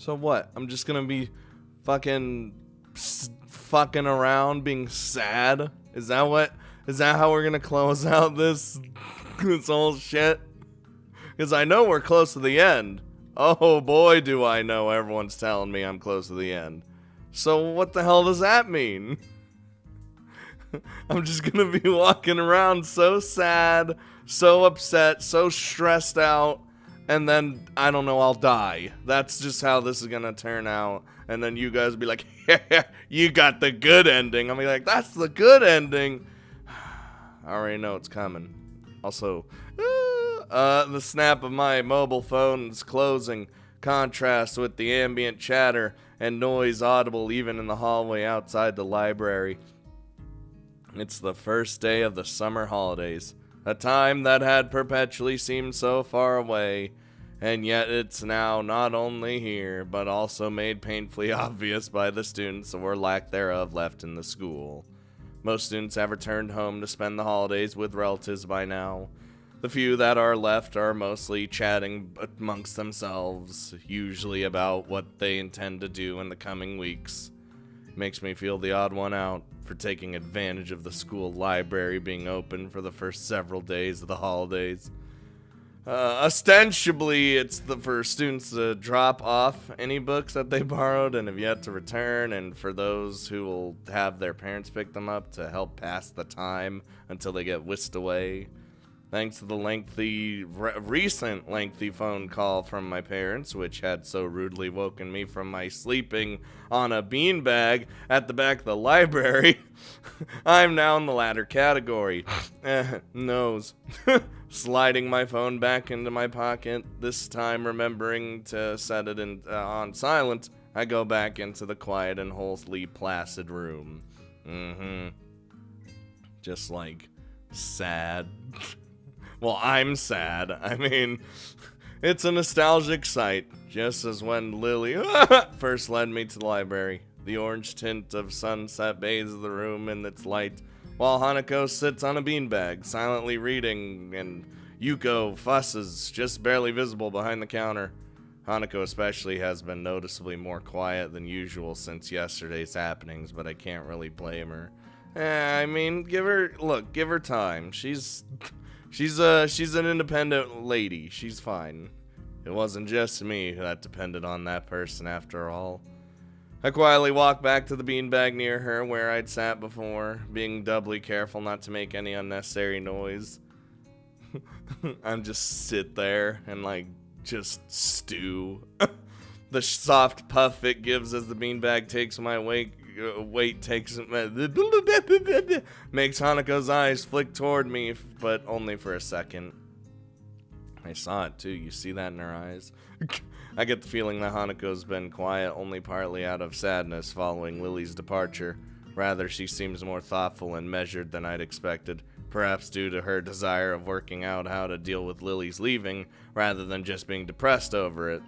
So what? I'm just gonna be fucking around being sad? Is that how we're gonna close out this whole shit? Because I know we're close to the end. Oh boy, do I know everyone's telling me I'm close to the end. So what the hell does that mean? I'm just gonna be walking around so sad, so upset, so stressed out, and then, I don't know, I'll die. That's just how this is gonna turn out. And then you guys will be like, yeah, you got the good ending. I'll be like, that's the good ending. I already know it's coming. Also, the snap of my mobile phone is closing. Contrast with the ambient chatter and noise audible even in the hallway outside the library. It's the first day of the summer holidays, a time that had perpetually seemed so far away, and yet it's now not only here, but also made painfully obvious by the students or lack thereof left in the school. Most students have returned home to spend the holidays with relatives by now. The few that are left are mostly chatting amongst themselves, usually about what they intend to do in the coming weeks. It makes me feel the odd one out for taking advantage of the school library being open for the first several days of the holidays. Ostensibly, it's for students to drop off any books that they borrowed and have yet to return, and for those who will have their parents pick them up to help pass the time until they get whisked away. Thanks to the recent lengthy phone call from my parents, which had so rudely woken me from my sleeping on a beanbag at the back of the library, I'm now in the latter category. Nose. Sliding my phone back into my pocket, this time remembering to set it on silent, I go back into the quiet and wholly placid room. Just like sad. Well, I'm sad. I mean, it's a nostalgic sight, just as when Lilly first led me to the library. The orange tint of sunset bathes the room in its light, while Hanako sits on a beanbag, silently reading, and Yuko fusses, just barely visible behind the counter. Hanako especially has been noticeably more quiet than usual since yesterday's happenings, but I can't really blame her. I mean, give her time. She's an independent lady. She's fine. It wasn't just me that depended on that person after all. I quietly walk back to the beanbag near her where I'd sat before, being doubly careful not to make any unnecessary noise. I'm just sit there and just stew. The soft puff it gives as the beanbag takes my weight makes Hanako's eyes flick toward me, but only for a second. I saw it too. You see that in her eyes? I get the feeling that Hanako's been quiet only partly out of sadness following Lily's departure. Rather, she seems more thoughtful and measured than I'd expected, perhaps due to her desire of working out how to deal with Lily's leaving, rather than just being depressed over it.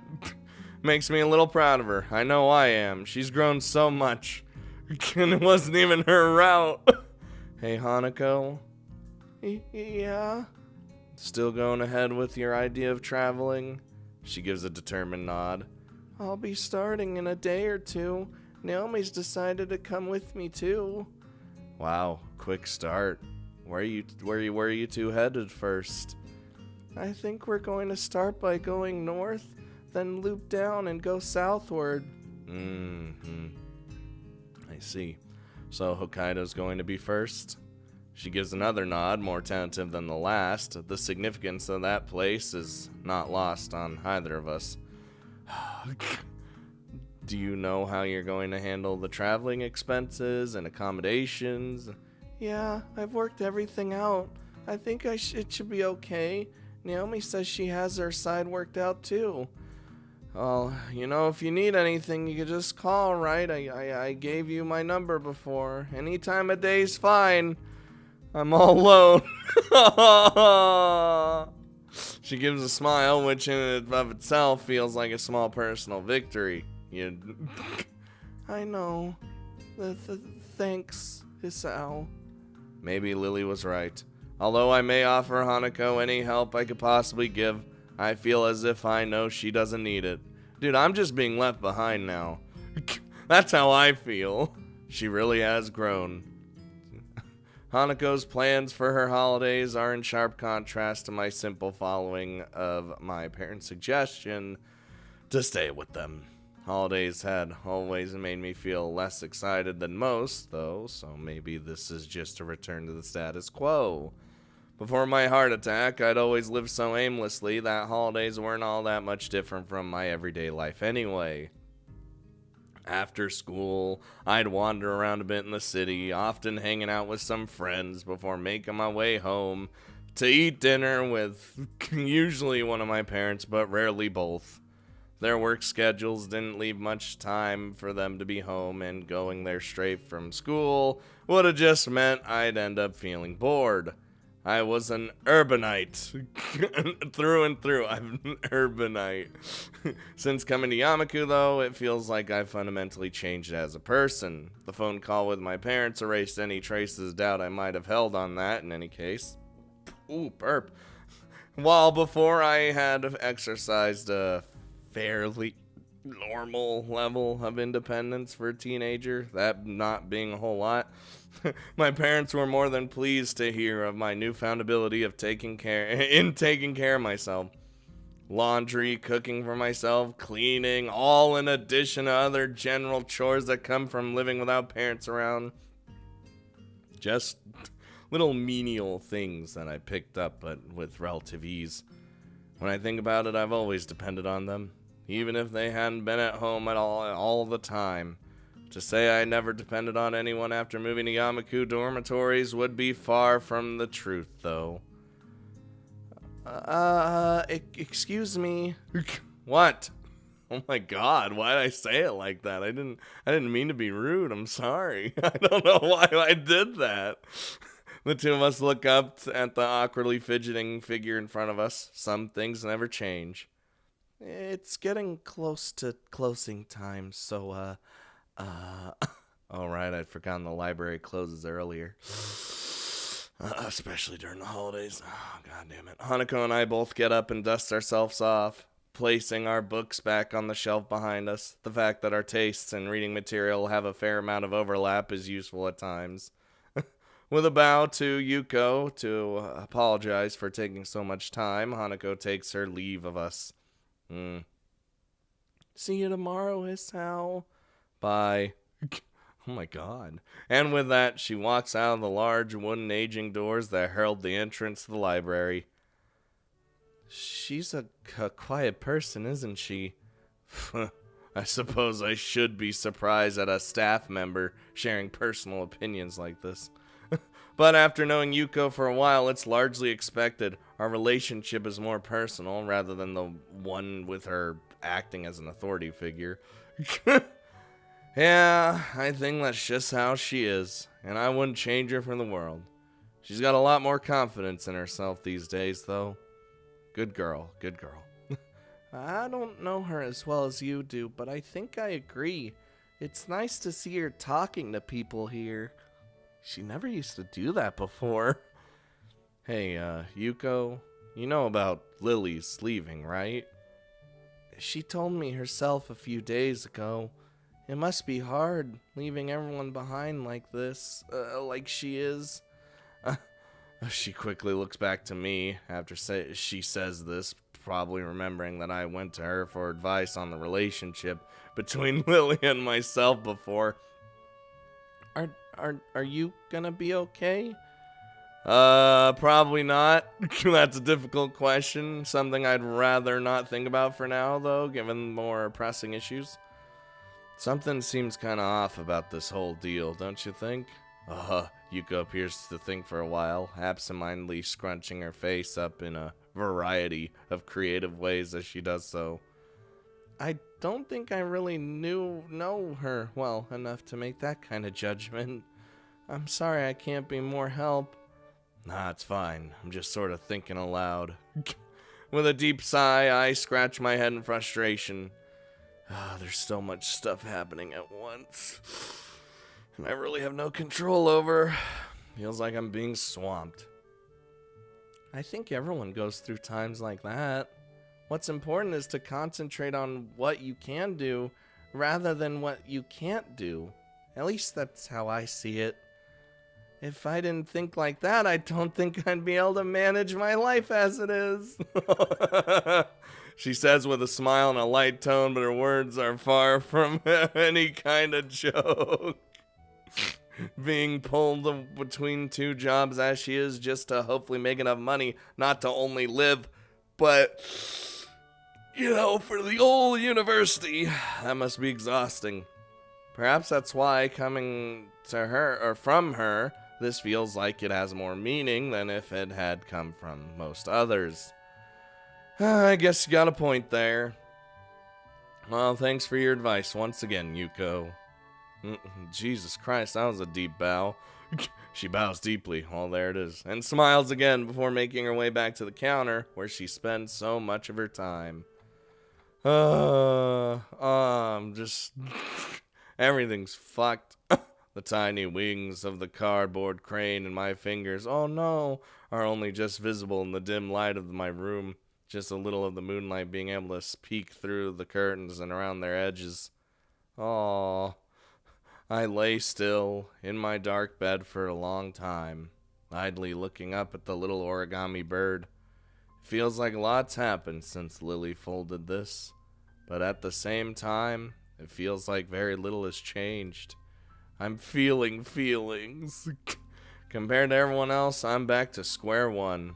Makes me a little proud of her. I know I am. She's grown so much. And it wasn't even her route. Hey, Hanako? Yeah? Still going ahead with your idea of traveling? She gives a determined nod. I'll be starting in a day or two. Naomi's decided to come with me too. Wow, quick start. Where are you two headed first? I think we're going to start by going north, then loop down and go southward. I see. So Hokkaido's going to be first? She gives another nod, more tentative than the last. The significance of that place is not lost on either of us. Do you know how you're going to handle the traveling expenses and accommodations? Yeah, I've worked everything out. I think it should be okay. Naomi says she has her side worked out too. Well, if you need anything, you can just call, right? I gave you my number before. Any time of day's fine. I'm all alone. She gives a smile, which in and of itself feels like a small personal victory. I know. Thanks, Isao. Maybe Lily was right. Although I may offer Hanako any help I could possibly give, I feel as if I know she doesn't need it. Dude, I'm just being left behind now. That's how I feel. She really has grown. Hanako's plans for her holidays are in sharp contrast to my simple following of my parents' suggestion to stay with them. Holidays had always made me feel less excited than most, though, so maybe this is just a return to the status quo. Before my heart attack, I'd always lived so aimlessly that holidays weren't all that much different from my everyday life anyway. After school, I'd wander around a bit in the city, often hanging out with some friends before making my way home to eat dinner with usually one of my parents, but rarely both. Their work schedules didn't leave much time for them to be home, and going there straight from school would have just meant I'd end up feeling bored. I was an urbanite. Through and through, I'm an urbanite. Since coming to Yamaku, though, it feels like I've fundamentally changed as a person. The phone call with my parents erased any traces of doubt I might have held on that in any case. Ooh, burp. While before I had exercised a fairly normal level of independence for a teenager, that not being a whole lot, my parents were more than pleased to hear of my newfound ability of taking care of myself. Laundry, cooking for myself, cleaning, all in addition to other general chores that come from living without parents around. Just little menial things that I picked up, but with relative ease. When I think about it, I've always depended on them, even if they hadn't been at home at all the time. To say I never depended on anyone after moving to Yamaku dormitories would be far from the truth, though. Excuse me. What? Oh my god, why did I say it like that? I didn't mean to be rude, I'm sorry. I don't know why I did that. The two of us look up at the awkwardly fidgeting figure in front of us. Some things never change. It's getting close to closing time, so, alright, I'd forgotten the library closes earlier. Especially during the holidays. Oh, god damn it. Hanako and I both get up and dust ourselves off, placing our books back on the shelf behind us. The fact that our tastes in reading material have a fair amount of overlap is useful at times. With a bow to Yuko to apologize for taking so much time, Hanako takes her leave of us. See you tomorrow, Isao. Bye. Oh my god. And with that, she walks out of the large wooden aging doors that herald the entrance to the library. She's a quiet person, isn't she? I suppose I should be surprised at a staff member sharing personal opinions like this. But after knowing Yuko for a while, it's largely expected. Our relationship is more personal rather than the one with her acting as an authority figure. Yeah, I think that's just how she is, and I wouldn't change her for the world. She's got a lot more confidence in herself these days, though. Good girl, good girl. I don't know her as well as you do, but I think I agree. It's nice to see her talking to people here. She never used to do that before. Hey, Yuko, you know about Lilly's leaving, right? She told me herself a few days ago. It must be hard leaving everyone behind like this, like she is. She quickly looks back to me after she says this, probably remembering that I went to her for advice on the relationship between Lilly and myself before. Are you gonna be okay? Probably not. That's a difficult question. Something I'd rather not think about for now, though, given more pressing issues. Something seems kinda off about this whole deal, don't you think? Yuko appears to think for a while, absentmindedly scrunching her face up in a variety of creative ways as she does so. I don't think I really know her well enough to make that kind of judgment. I'm sorry I can't be more help. Nah, it's fine. I'm just sort of thinking aloud. With a deep sigh, I scratch my head in frustration. There's so much stuff happening at once, and I really have no control over. Feels like I'm being swamped. I think everyone goes through times like that. What's important is to concentrate on what you can do rather than what you can't do. At least that's how I see it. If I didn't think like that, I don't think I'd be able to manage my life as it is. She says with a smile and a light tone, but her words are far from any kind of joke. Being pulled between two jobs as she is just to hopefully make enough money, not to only live, but, for the old university, that must be exhausting. Perhaps that's why coming to her, or from her, this feels like it has more meaning than if it had come from most others. I guess you got a point there. Well, thanks for your advice once again, Yuko. Jesus Christ, that was a deep bow. She bows deeply, there it is, and smiles again before making her way back to the counter where she spends so much of her time. Everything's fucked. The tiny wings of the cardboard crane in my fingers, oh no, are only just visible in the dim light of my room. Just a little of the moonlight being able to peek through the curtains and around their edges. Aww. I lay still in my dark bed for a long time, idly looking up at the little origami bird. Feels like lots happened since Lilly folded this, but at the same time, it feels like very little has changed. I'm feeling feelings. Compared to everyone else, I'm back to square one.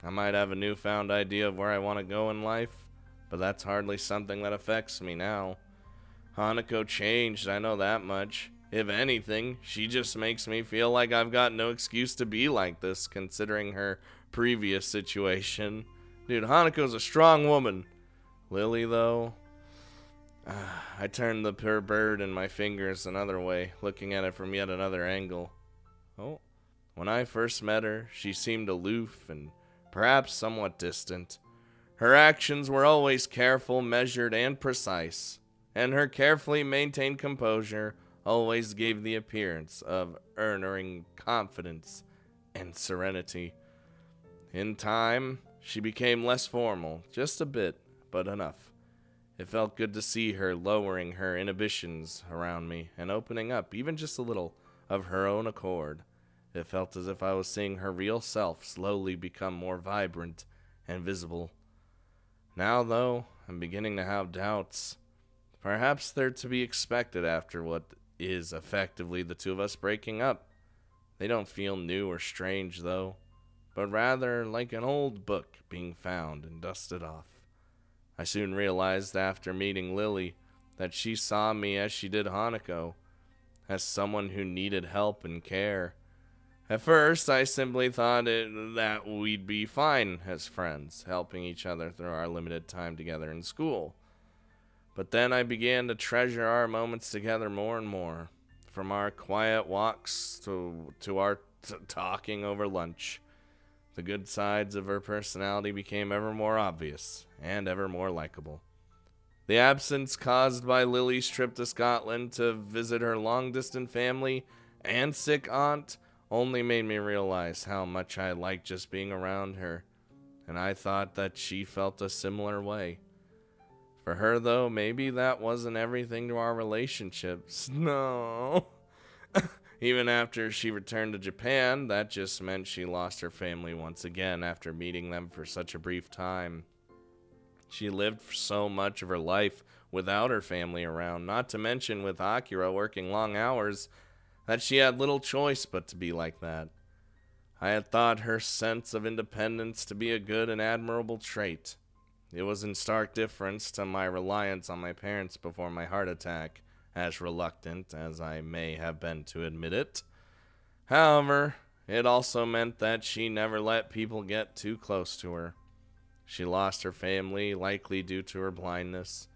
I might have a newfound idea of where I want to go in life, but that's hardly something that affects me now. Hanako changed, I know that much. If anything, she just makes me feel like I've got no excuse to be like this, considering her previous situation. Dude, Hanako's a strong woman. Lilly, though... I turned the pure bird in my fingers another way, looking at it from yet another angle. Oh, when I first met her, she seemed aloof and perhaps somewhat distant. Her actions were always careful, measured, and precise, and her carefully maintained composure always gave the appearance of earning confidence and serenity. In time, she became less formal, just a bit, but enough. It felt good to see her lowering her inhibitions around me and opening up, even just a little, of her own accord. It felt as if I was seeing her real self slowly become more vibrant and visible. Now, though, I'm beginning to have doubts. Perhaps they're to be expected after what is effectively the two of us breaking up. They don't feel new or strange, though, but rather like an old book being found and dusted off. I soon realized after meeting Lilly that she saw me as she did Hanako, as someone who needed help and care. At first, I simply thought that we'd be fine as friends, helping each other through our limited time together in school. But then I began to treasure our moments together more and more, from our quiet walks to our talking over lunch. The good sides of her personality became ever more obvious and ever more likable. The absence caused by Lily's trip to Scotland to visit her long-distance family and sick aunt only made me realize how much I liked just being around her, and I thought that she felt a similar way. For her, though, maybe that wasn't everything to our relationships. No. Even after she returned to Japan, that just meant she lost her family once again after meeting them for such a brief time. She lived for so much of her life without her family around, not to mention with Akira working long hours, that she had little choice but to be like that. I had thought her sense of independence to be a good and admirable trait. It was in stark difference to my reliance on my parents before my heart attack, as reluctant as I may have been to admit it. However, it also meant that she never let people get too close to her. She lost her family, likely due to her blindness,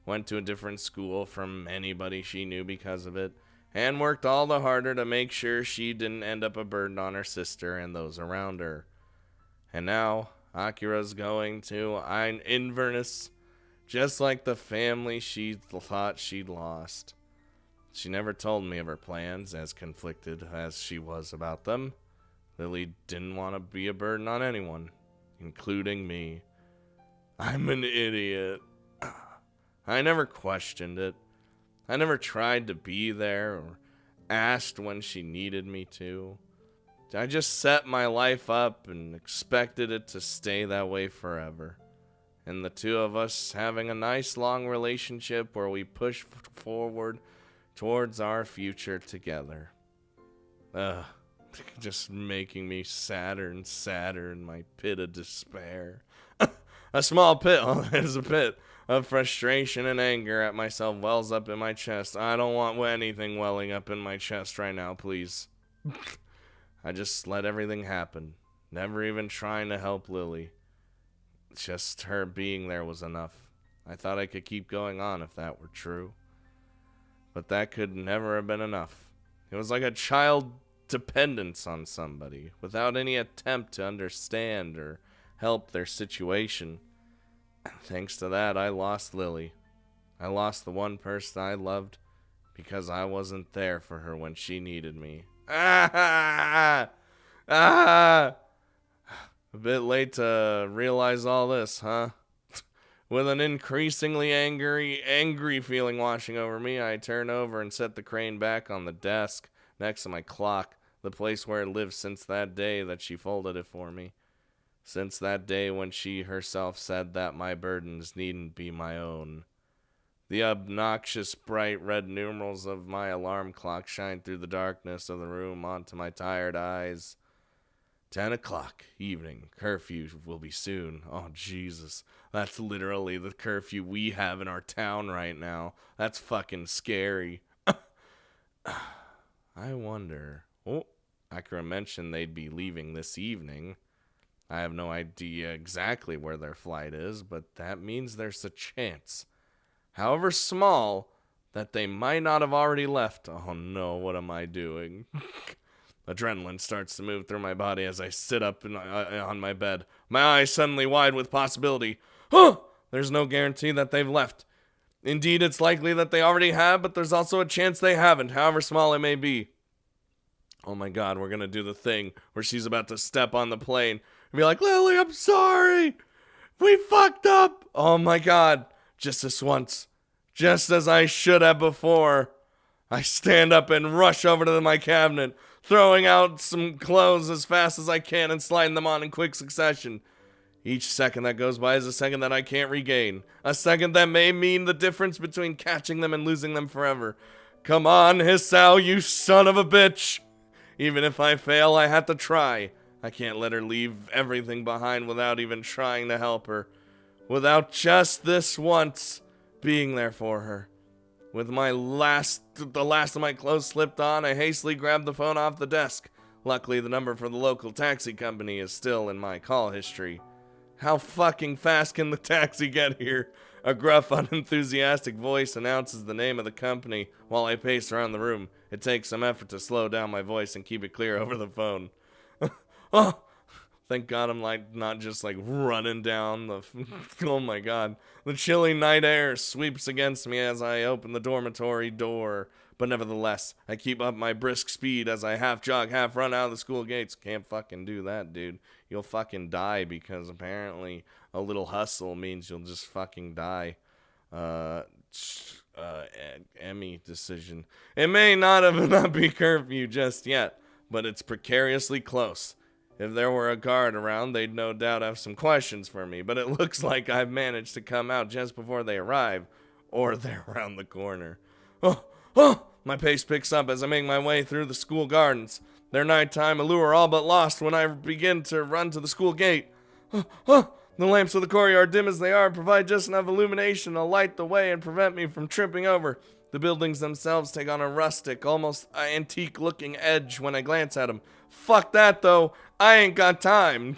went to a different school from anybody she knew because of it, and worked all the harder to make sure she didn't end up a burden on her sister and those around her. And now, Akira's going to Inverness, just like the family she thought she'd lost. She never told me of her plans, as conflicted as she was about them. Lilly didn't want to be a burden on anyone, including me. I'm an idiot. I never questioned it. I never tried to be there or asked when she needed me to. I just set my life up and expected it to stay that way forever. And the two of us having a nice long relationship where we push forward towards our future together. Just making me sadder and sadder in my pit of despair. A small pit, there's a pit of frustration and anger at myself wells up in my chest. I don't want anything welling up in my chest right now, please. I just let everything happen, never even trying to help Lily. Just her being there was enough. I thought I could keep going on if that were true. But that could never have been enough. It was like a child dependence on somebody, without any attempt to understand or help their situation. Thanks to that, I lost Lily. I lost the one person I loved because I wasn't there for her when she needed me. A bit late to realize all this, huh? With an increasingly angry feeling washing over me, I turn over and set the crane back on the desk next to my clock, the place where it lived since that day that she folded it for me. Since that day when she herself said that my burdens needn't be my own. The obnoxious bright red numerals of my alarm clock shine through the darkness of the room onto my tired eyes. 10 o'clock, evening, curfew will be soon. Oh, Jesus. That's literally the curfew we have in our town right now. That's fucking scary. I wonder. Oh, Akira mentioned they'd be leaving this evening. I have no idea exactly where their flight is, but that means there's a chance, however small, that they might not have already left. Oh no, what am I doing? Adrenaline starts to move through my body as I sit up on my bed, my eyes suddenly wide with possibility. There's no guarantee that they've left. Indeed, it's likely that they already have, but there's also a chance they haven't, however small it may be. Oh my God, we're gonna do the thing where she's about to step on the plane and be like, Lily, I'm sorry. We fucked up. Oh my God, just this once. Just as I should have before. I stand up and rush over to my cabinet, throwing out some clothes as fast as I can and sliding them on in quick succession. Each second that goes by is a second that I can't regain. A second that may mean the difference between catching them and losing them forever. Come on, Hisao, you son of a bitch. Even if I fail, I have to try. I can't let her leave everything behind without even trying to help her. Without just this once being there for her. With the last of my clothes slipped on, I hastily grabbed the phone off the desk. Luckily, the number for the local taxi company is still in my call history. How fucking fast can the taxi get here? A gruff, unenthusiastic voice announces the name of the company while I pace around the room. It takes some effort to slow down my voice and keep it clear over the phone. Oh, thank God I'm not just running down the... Oh my God. The chilly night air sweeps against me as I open the dormitory door. But nevertheless, I keep up my brisk speed as I half jog, half run out of the school gates. Can't fucking do that, dude. You'll fucking die because apparently a little hustle means you'll just fucking die. Emmy decision. It may not be curfew just yet, but it's precariously close. If there were a guard around, they'd no doubt have some questions for me, but it looks like I've managed to come out just before they arrive, or they're around the corner. My pace picks up as I make my way through the school gardens. Their nighttime allure all but lost when I begin to run to the school gate. The lamps of the courtyard, dim as they are, provide just enough illumination to light the way and prevent me from tripping over. The buildings themselves take on a rustic, almost antique-looking edge when I glance at them. Fuck that, though. I ain't got time.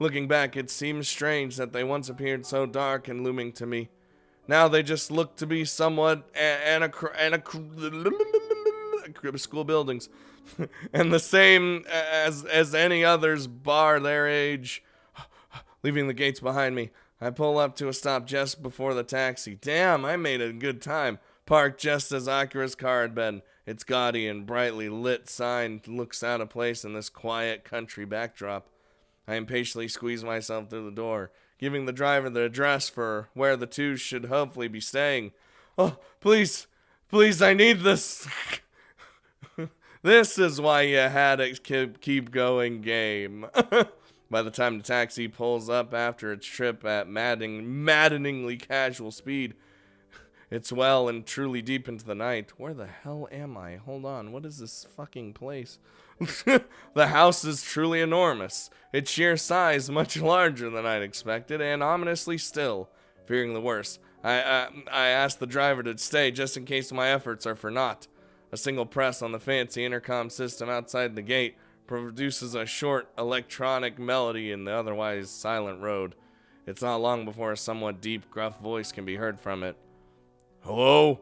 Looking back, it seems strange that they once appeared so dark and looming to me. Now they just look to be somewhat school buildings, and the same as any others bar their age. Leaving the gates behind me, I pull up to a stop just before the taxi. Damn, I made a good time. Parked just as Akira's car had been. Its gaudy and brightly lit sign looks out of place in this quiet country backdrop. I impatiently squeeze myself through the door, giving the driver the address for where the two should hopefully be staying. Oh, please, I need this. This is why you had a keep going game. By the time the taxi pulls up after its trip at maddeningly casual speed, it's well and truly deep into the night. Where the hell am I? Hold on, what is this fucking place? The house is truly enormous. Its sheer size much larger than I'd expected, and ominously still. Fearing the worst, I asked the driver to stay just in case my efforts are for naught. A single press on the fancy intercom system outside the gate produces a short electronic melody in the otherwise silent road. It's not long before a somewhat deep, gruff voice can be heard from it. Hello?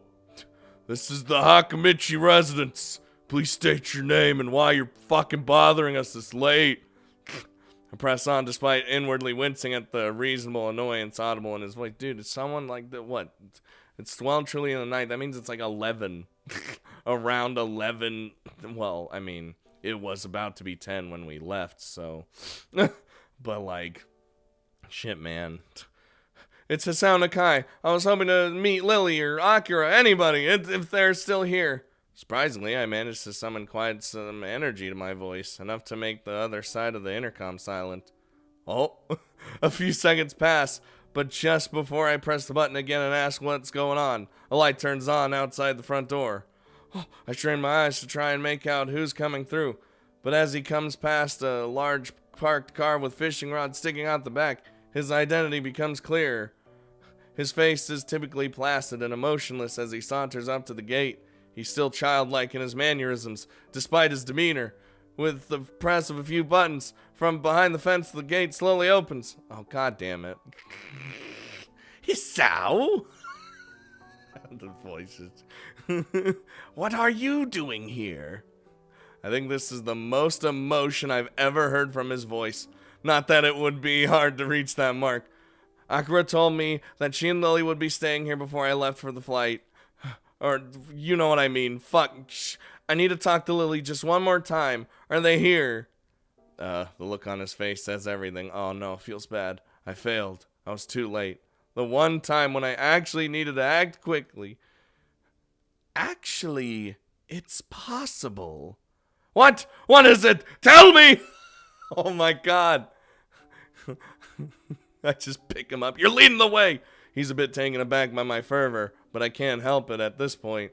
This is the Hakamichi residence. Please state your name and why you're fucking bothering us this late. I press on despite inwardly wincing at the reasonable annoyance audible in his voice. Dude, is someone like the what? It's well truly in the night. That means it's like 11. Around 11. Well, I mean, it was about to be 10 when we left, so. But like, shit, man. It's Hisao Nakai. I was hoping to meet Lilly or Akira, anybody, if they're still here. Surprisingly, I managed to summon quite some energy to my voice, enough to make the other side of the intercom silent. Oh, a few seconds pass, but just before I press the button again and ask what's going on, a light turns on outside the front door. Oh, I strain my eyes to try and make out who's coming through, but as he comes past a large parked car with fishing rods sticking out the back, his identity becomes clearer. His face is typically placid and emotionless as he saunters up to the gate. He's still childlike in his mannerisms, despite his demeanor. With the press of a few buttons, from behind the fence, the gate slowly opens. Oh, god damn it. Hisao? The voices. What are you doing here? I think this is the most emotion I've ever heard from his voice. Not that it would be hard to reach that mark. Akira told me that she and Lilly would be staying here before I left for the flight. Or, you know what I mean. Fuck. Shh. I need to talk to Lilly just one more time. Are they here? The look on his face says everything. Oh no, feels bad. I failed. I was too late. The one time when I actually needed to act quickly. Actually, it's possible. What? What is it? Tell me! Oh my god. I just pick him up. You're leading the way! He's a bit taken aback by my fervor, but I can't help it at this point.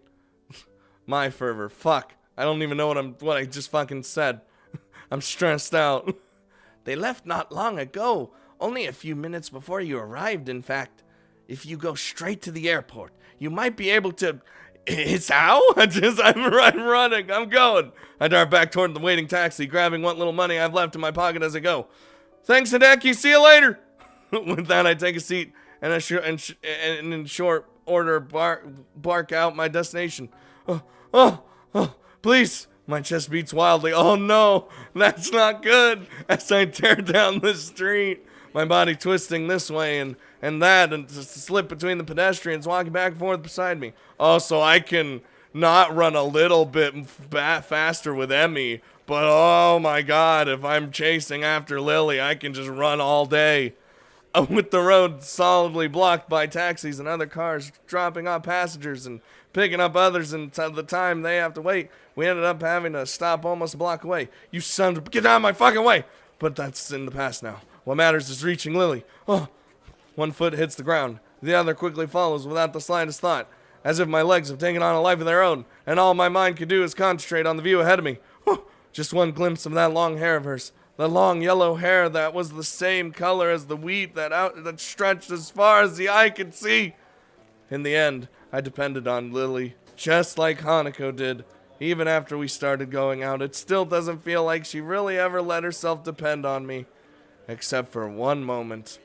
My fervor. Fuck. I don't even know what I just fucking said. I'm stressed out. They left not long ago. Only a few minutes before you arrived, in fact. If you go straight to the airport, you might be able to... It's how? I'm running. I'm going. I dart back toward the waiting taxi, grabbing what little money I've left in my pocket as I go. Thanks, Hideki. See you later. With that, I take a seat and in short order bark out my destination. Oh, please. My chest beats wildly. Oh no, that's not good. As I tear down the street, my body twisting this way and that, and to slip between the pedestrians walking back and forth beside me. Oh, so I can not run a little bit faster with Emmy, but oh my god, if I'm chasing after Lilly, I can just run all day. With the road solidly blocked by taxis and other cars dropping off passengers and picking up others and the time they have to wait, we ended up having to stop almost a block away. You son of a... Get out of my fucking way! But that's in the past now. What matters is reaching Lilly. Oh, one foot hits the ground. The other quickly follows without the slightest thought, as if my legs have taken on a life of their own, and all my mind can do is concentrate on the view ahead of me. Oh, just one glimpse of that long hair of hers. The long yellow hair that was the same color as the wheat that stretched as far as the eye could see. In the end, I depended on Lilly, just like Hanako did. Even after we started going out, it still doesn't feel like she really ever let herself depend on me. Except for one moment.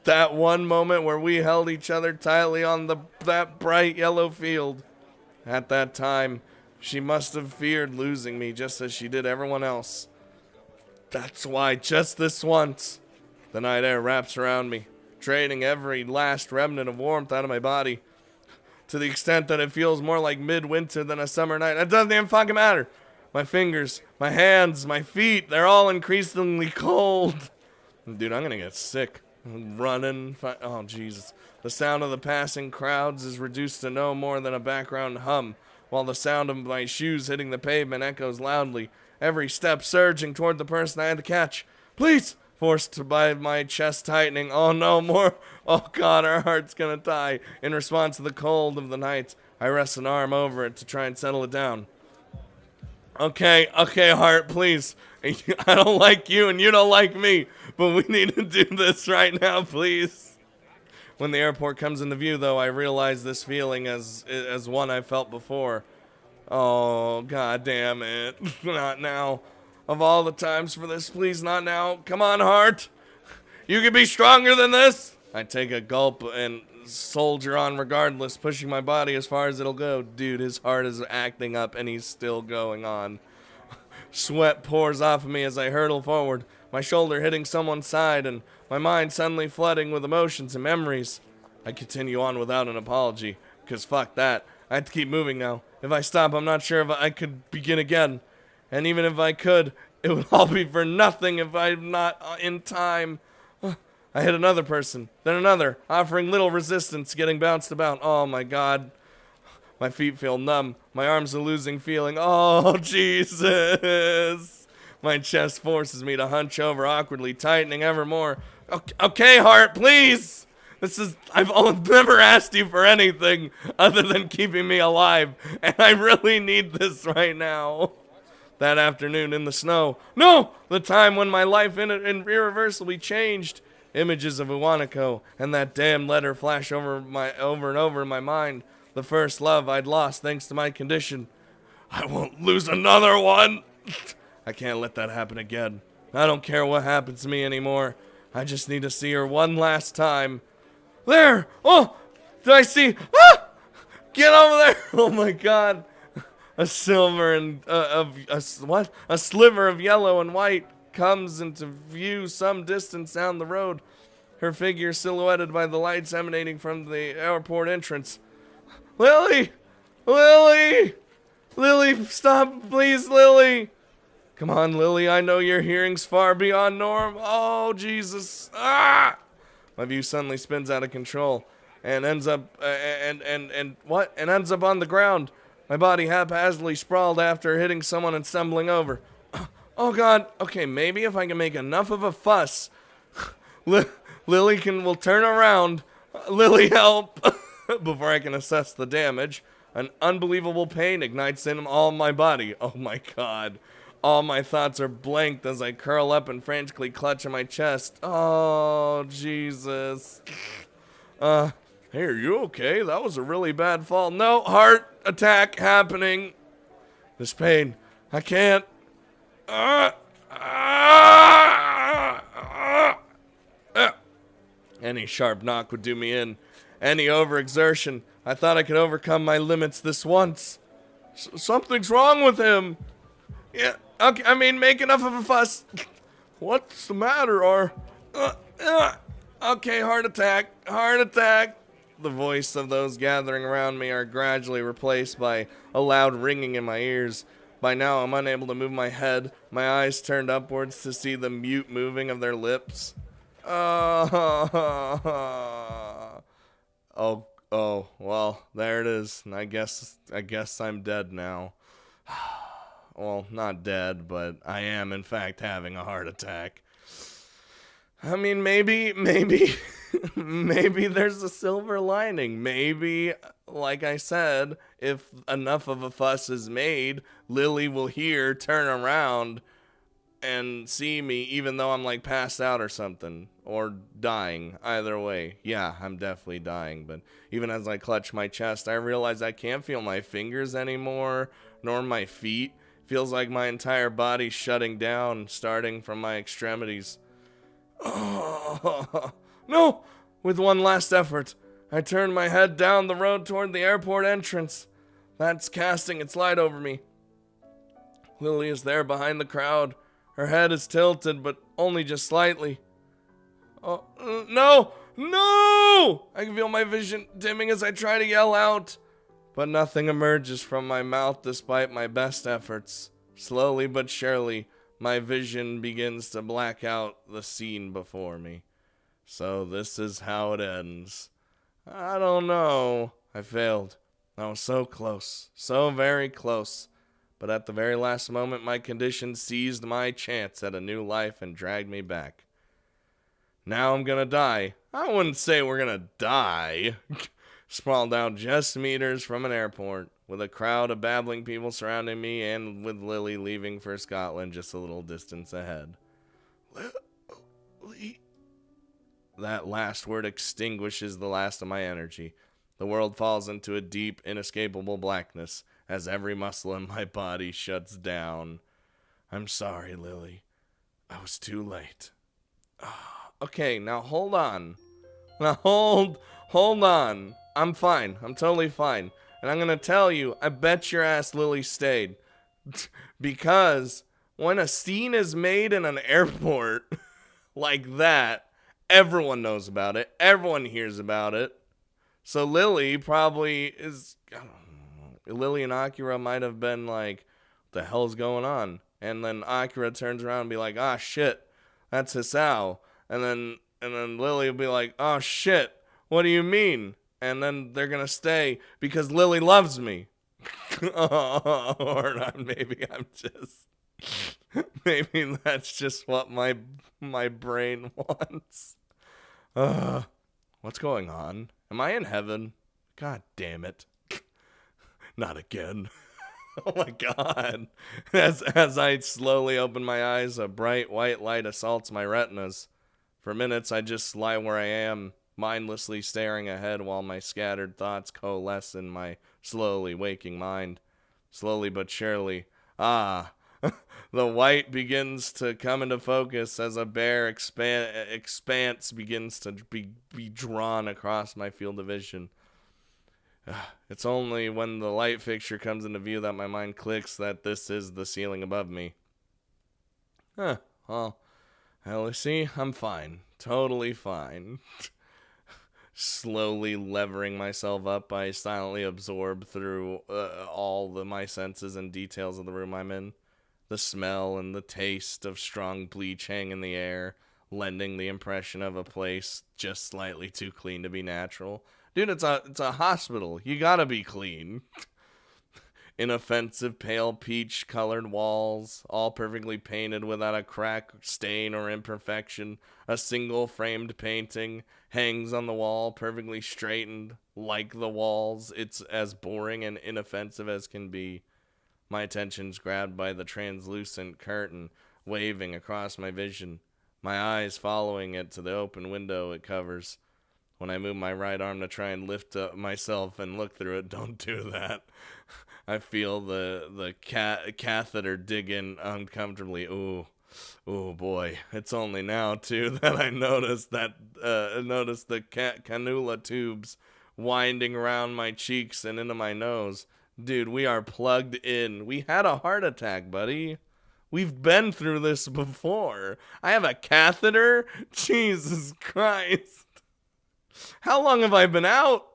That one moment where we held each other tightly on that bright yellow field. At that time, she must have feared losing me just as she did everyone else. That's why just this once, the night air wraps around me, draining every last remnant of warmth out of my body, to the extent that it feels more like midwinter than a summer night. It doesn't even fucking matter. My fingers, my hands, my feet, they're all increasingly cold. Dude, I'm gonna get sick. running. Oh, Jesus. The sound of the passing crowds is reduced to no more than a background hum, while the sound of my shoes hitting the pavement echoes loudly, every step surging toward the person I had to catch. Please! Forced by my chest tightening. Oh, no more. Oh, God, our heart's gonna die. In response to the cold of the night, I rest an arm over it to try and settle it down. Okay, heart, please. I don't like you and you don't like me, but we need to do this right now, please. When the airport comes into view, though, I realize this feeling as one I felt before. Oh, God damn it. Not now. Of all the times for this, please, not now. Come on, heart. You can be stronger than this. I take a gulp and soldier on regardless, pushing my body as far as it'll go. Dude, his heart is acting up and he's still going on. Sweat pours off of me as I hurtle forward, my shoulder hitting someone's side and my mind suddenly flooding with emotions and memories. I continue on without an apology, because fuck that. I have to keep moving now. If I stop, I'm not sure if I could begin again. And even if I could, it would all be for nothing if I'm not in time. I hit another person, then another, offering little resistance, getting bounced about. Oh my God. My feet feel numb. My arms are losing feeling. Oh, Jesus. My chest forces me to hunch over awkwardly, tightening ever more. Okay, heart, please. I've never asked you for anything other than keeping me alive, and I really need this right now. That afternoon in the snow. No! The time when my life irreversibly changed. Images of Iwanako and that damn letter flash over and over in my mind. The first love I'd lost thanks to my condition. I won't lose another one. I can't let that happen again. I don't care what happens to me anymore. I just need to see her one last time. There! Oh! Did I see? Ah! Get over there! Oh my God! A silver and a sliver of yellow and white comes into view some distance down the road. Her figure silhouetted by the lights emanating from the airport entrance. Lilly! Lilly! Lilly, stop, please, Lilly! Come on, Lilly, I know your hearing's far beyond norm. Oh, Jesus. Ah! My view suddenly spins out of control and ends up, and ends up on the ground. My body haphazardly sprawled after hitting someone and stumbling over. Oh, God. Okay, maybe if I can make enough of a fuss, Lilly will turn around. Lilly, help! Before I can assess the damage, an unbelievable pain ignites in all my body. Oh, my God. All my thoughts are blanked as I curl up and frantically clutch at my chest. Oh, Jesus. Hey, are you okay? That was a really bad fall. No, heart attack happening. This pain, I can't. Any sharp knock would do me in. Any overexertion. I thought I could overcome my limits this once. Something's wrong with him. Yeah, okay, I mean, make enough of a fuss. What's the matter? Okay, heart attack. The voice of those gathering around me are gradually replaced by a loud ringing in my ears. By now, I'm unable to move my head, my eyes turned upwards to see the mute moving of their lips. Oh, well, there it is. I guess I'm dead now. Well, not dead, but I am, in fact, having a heart attack. I mean, maybe there's a silver lining. Maybe, like I said, if enough of a fuss is made, Lilly will turn around, and see me, even though I'm, like, passed out or something. Or dying. Either way. Yeah, I'm definitely dying. But even as I clutch my chest, I realize I can't feel my fingers anymore, nor my feet. Feels like my entire body's shutting down, starting from my extremities. Oh, no! With one last effort, I turn my head down the road toward the airport entrance. That's casting its light over me. Lilly is there behind the crowd. Her head is tilted, but only just slightly. Oh, no! No! I can feel my vision dimming as I try to yell out. But nothing emerges from my mouth despite my best efforts. Slowly but surely, my vision begins to black out the scene before me. So this is how it ends. I don't know. I failed. I was so close. So very close. But at the very last moment, my condition seized my chance at a new life and dragged me back. Now I'm gonna die. I wouldn't say we're gonna die. Sprawled out just meters from an airport, with a crowd of babbling people surrounding me and with Lily leaving for Scotland just a little distance ahead. Lily. That last word extinguishes the last of my energy. The world falls into a deep, inescapable blackness as every muscle in my body shuts down. I'm sorry, Lily. I was too late. Okay, now hold on. Now hold on. I'm fine. I'm totally fine. And I'm gonna tell you, I bet your ass Lily stayed. Because when a scene is made in an airport like that, everyone knows about it. Everyone hears about it. So Lily probably is, I don't know, Lily and Akira might have been like, what the hell's going on? And then Akira turns around and be like, ah, shit, that's Hisao. And then Lily will be like, oh, shit, what do you mean? And then they're going to stay because Lily loves me. Or not, maybe I'm just, maybe that's just what my brain wants. What's going on? Am I in heaven? God damn it. Not again. Oh my god. As I slowly open my eyes, a bright white light assaults my retinas. For minutes, I just lie where I am, mindlessly staring ahead while my scattered thoughts coalesce in my slowly waking mind. Slowly but surely. The white begins to come into focus as a bare expanse begins to be drawn across my field of vision. It's only when the light fixture comes into view that my mind clicks that this is the ceiling above me. Well, see, I'm fine. Totally fine. Slowly levering myself up, I silently absorb through all my senses and details of the room I'm in. The smell and the taste of strong bleach hang in the air, lending the impression of a place just slightly too clean to be natural. Dude, it's a hospital. You gotta be clean. Inoffensive pale peach colored walls, all perfectly painted without a crack, stain, or imperfection. A single framed painting hangs on the wall, perfectly straightened, like the walls. It's as boring and inoffensive as can be. My attention's grabbed by the translucent curtain waving across my vision, my eyes following it to the open window it covers. When I move my right arm to try and lift up myself and look through it, don't do that. I feel the catheter dig in uncomfortably. Ooh boy. It's only now, too, that I noticed the cannula tubes winding around my cheeks and into my nose. Dude, we are plugged in. We had a heart attack, buddy. We've been through this before. I have a catheter? Jesus Christ. How long have I been out?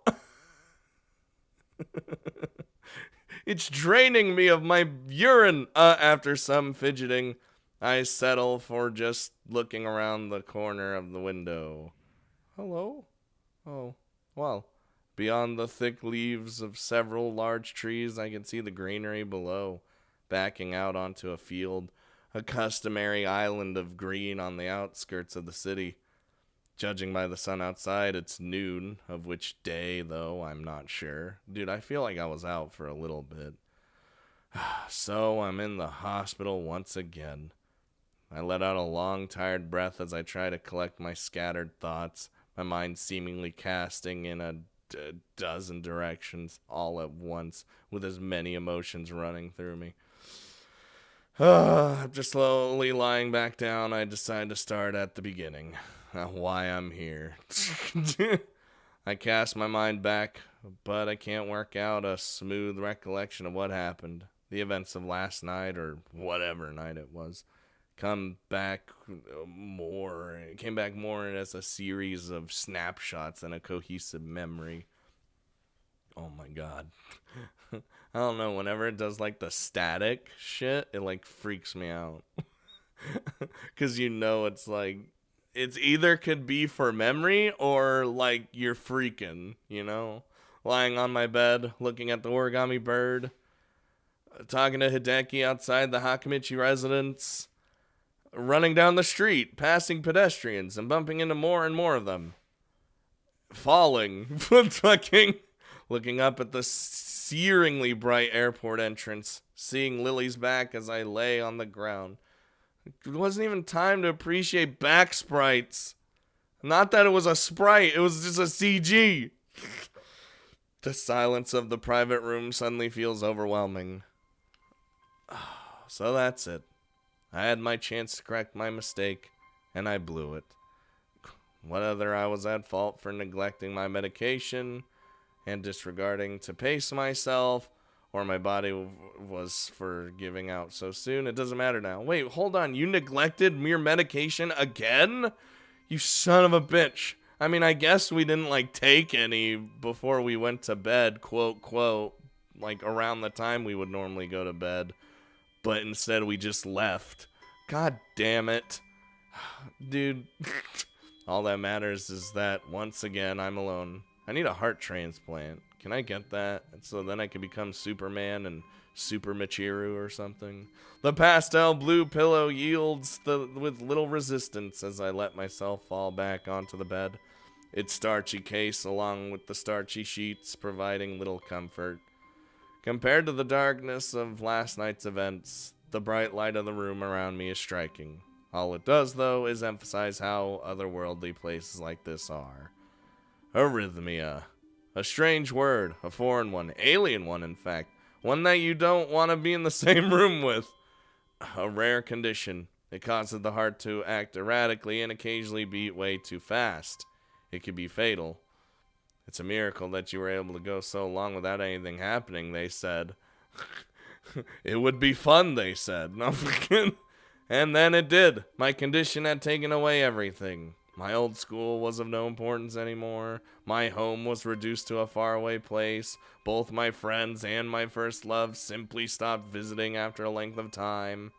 It's draining me of my urine. After some fidgeting, I settle for just looking around the corner of the window. Hello? Oh, well. Beyond the thick leaves of several large trees, I can see the greenery below, backing out onto a field, a customary island of green on the outskirts of the city. Judging by the sun outside, it's noon, of which day, though, I'm not sure. Dude, I feel like I was out for a little bit. So I'm in the hospital once again. I let out a long, tired breath as I try to collect my scattered thoughts, my mind seemingly casting in a dozen directions all at once, with as many emotions running through me. After slowly lying back down, I decide to start at the beginning. Why I'm here. I cast my mind back, but I can't work out a smooth recollection of what happened. The events of last night, or whatever night it was, came back more as a series of snapshots and a cohesive memory. Oh my god. I don't know, whenever it does like the static shit, it like freaks me out. Cause you know it's like it's either could be for memory or like you're freaking, you know? Lying on my bed, looking at the origami bird, talking to Hideki outside the Hakamichi residence, running down the street, passing pedestrians and bumping into more and more of them. Falling, fucking looking up at the searingly bright airport entrance, seeing Lily's back as I lay on the ground. It wasn't even time to appreciate back sprites. Not that it was a sprite, it was just a CG. The silence of the private room suddenly feels overwhelming. So that's it. I had my chance to correct my mistake, and I blew it. Whether I was at fault for neglecting my medication and disregarding to pace myself, or my body was for giving out so soon, it doesn't matter now. Wait, hold on. You neglected your medication again? You son of a bitch. I mean, I guess we didn't, like, take any before we went to bed, quote, quote, like, around the time we would normally go to bed. But instead we just left. God damn it. Dude, all that matters is that, once again, I'm alone. I need a heart transplant. Can I get that? And so then I can become Superman and Super Michiru or something. The pastel blue pillow yields with little resistance as I let myself fall back onto the bed. Its starchy case, along with the starchy sheets, providing little comfort. Compared to the darkness of last night's events, the bright light of the room around me is striking. All it does, though, is emphasize how otherworldly places like this are. Arrhythmia. A strange word, a foreign one, alien one, in fact. One that you don't want to be in the same room with. A rare condition. It causes the heart to act erratically and occasionally beat way too fast. It could be fatal. It's a miracle that you were able to go so long without anything happening, they said. It would be fun, they said. No, and then it did. My condition had taken away everything. My old school was of no importance anymore. My home was reduced to a faraway place. Both my friends and my first love simply stopped visiting after a length of time.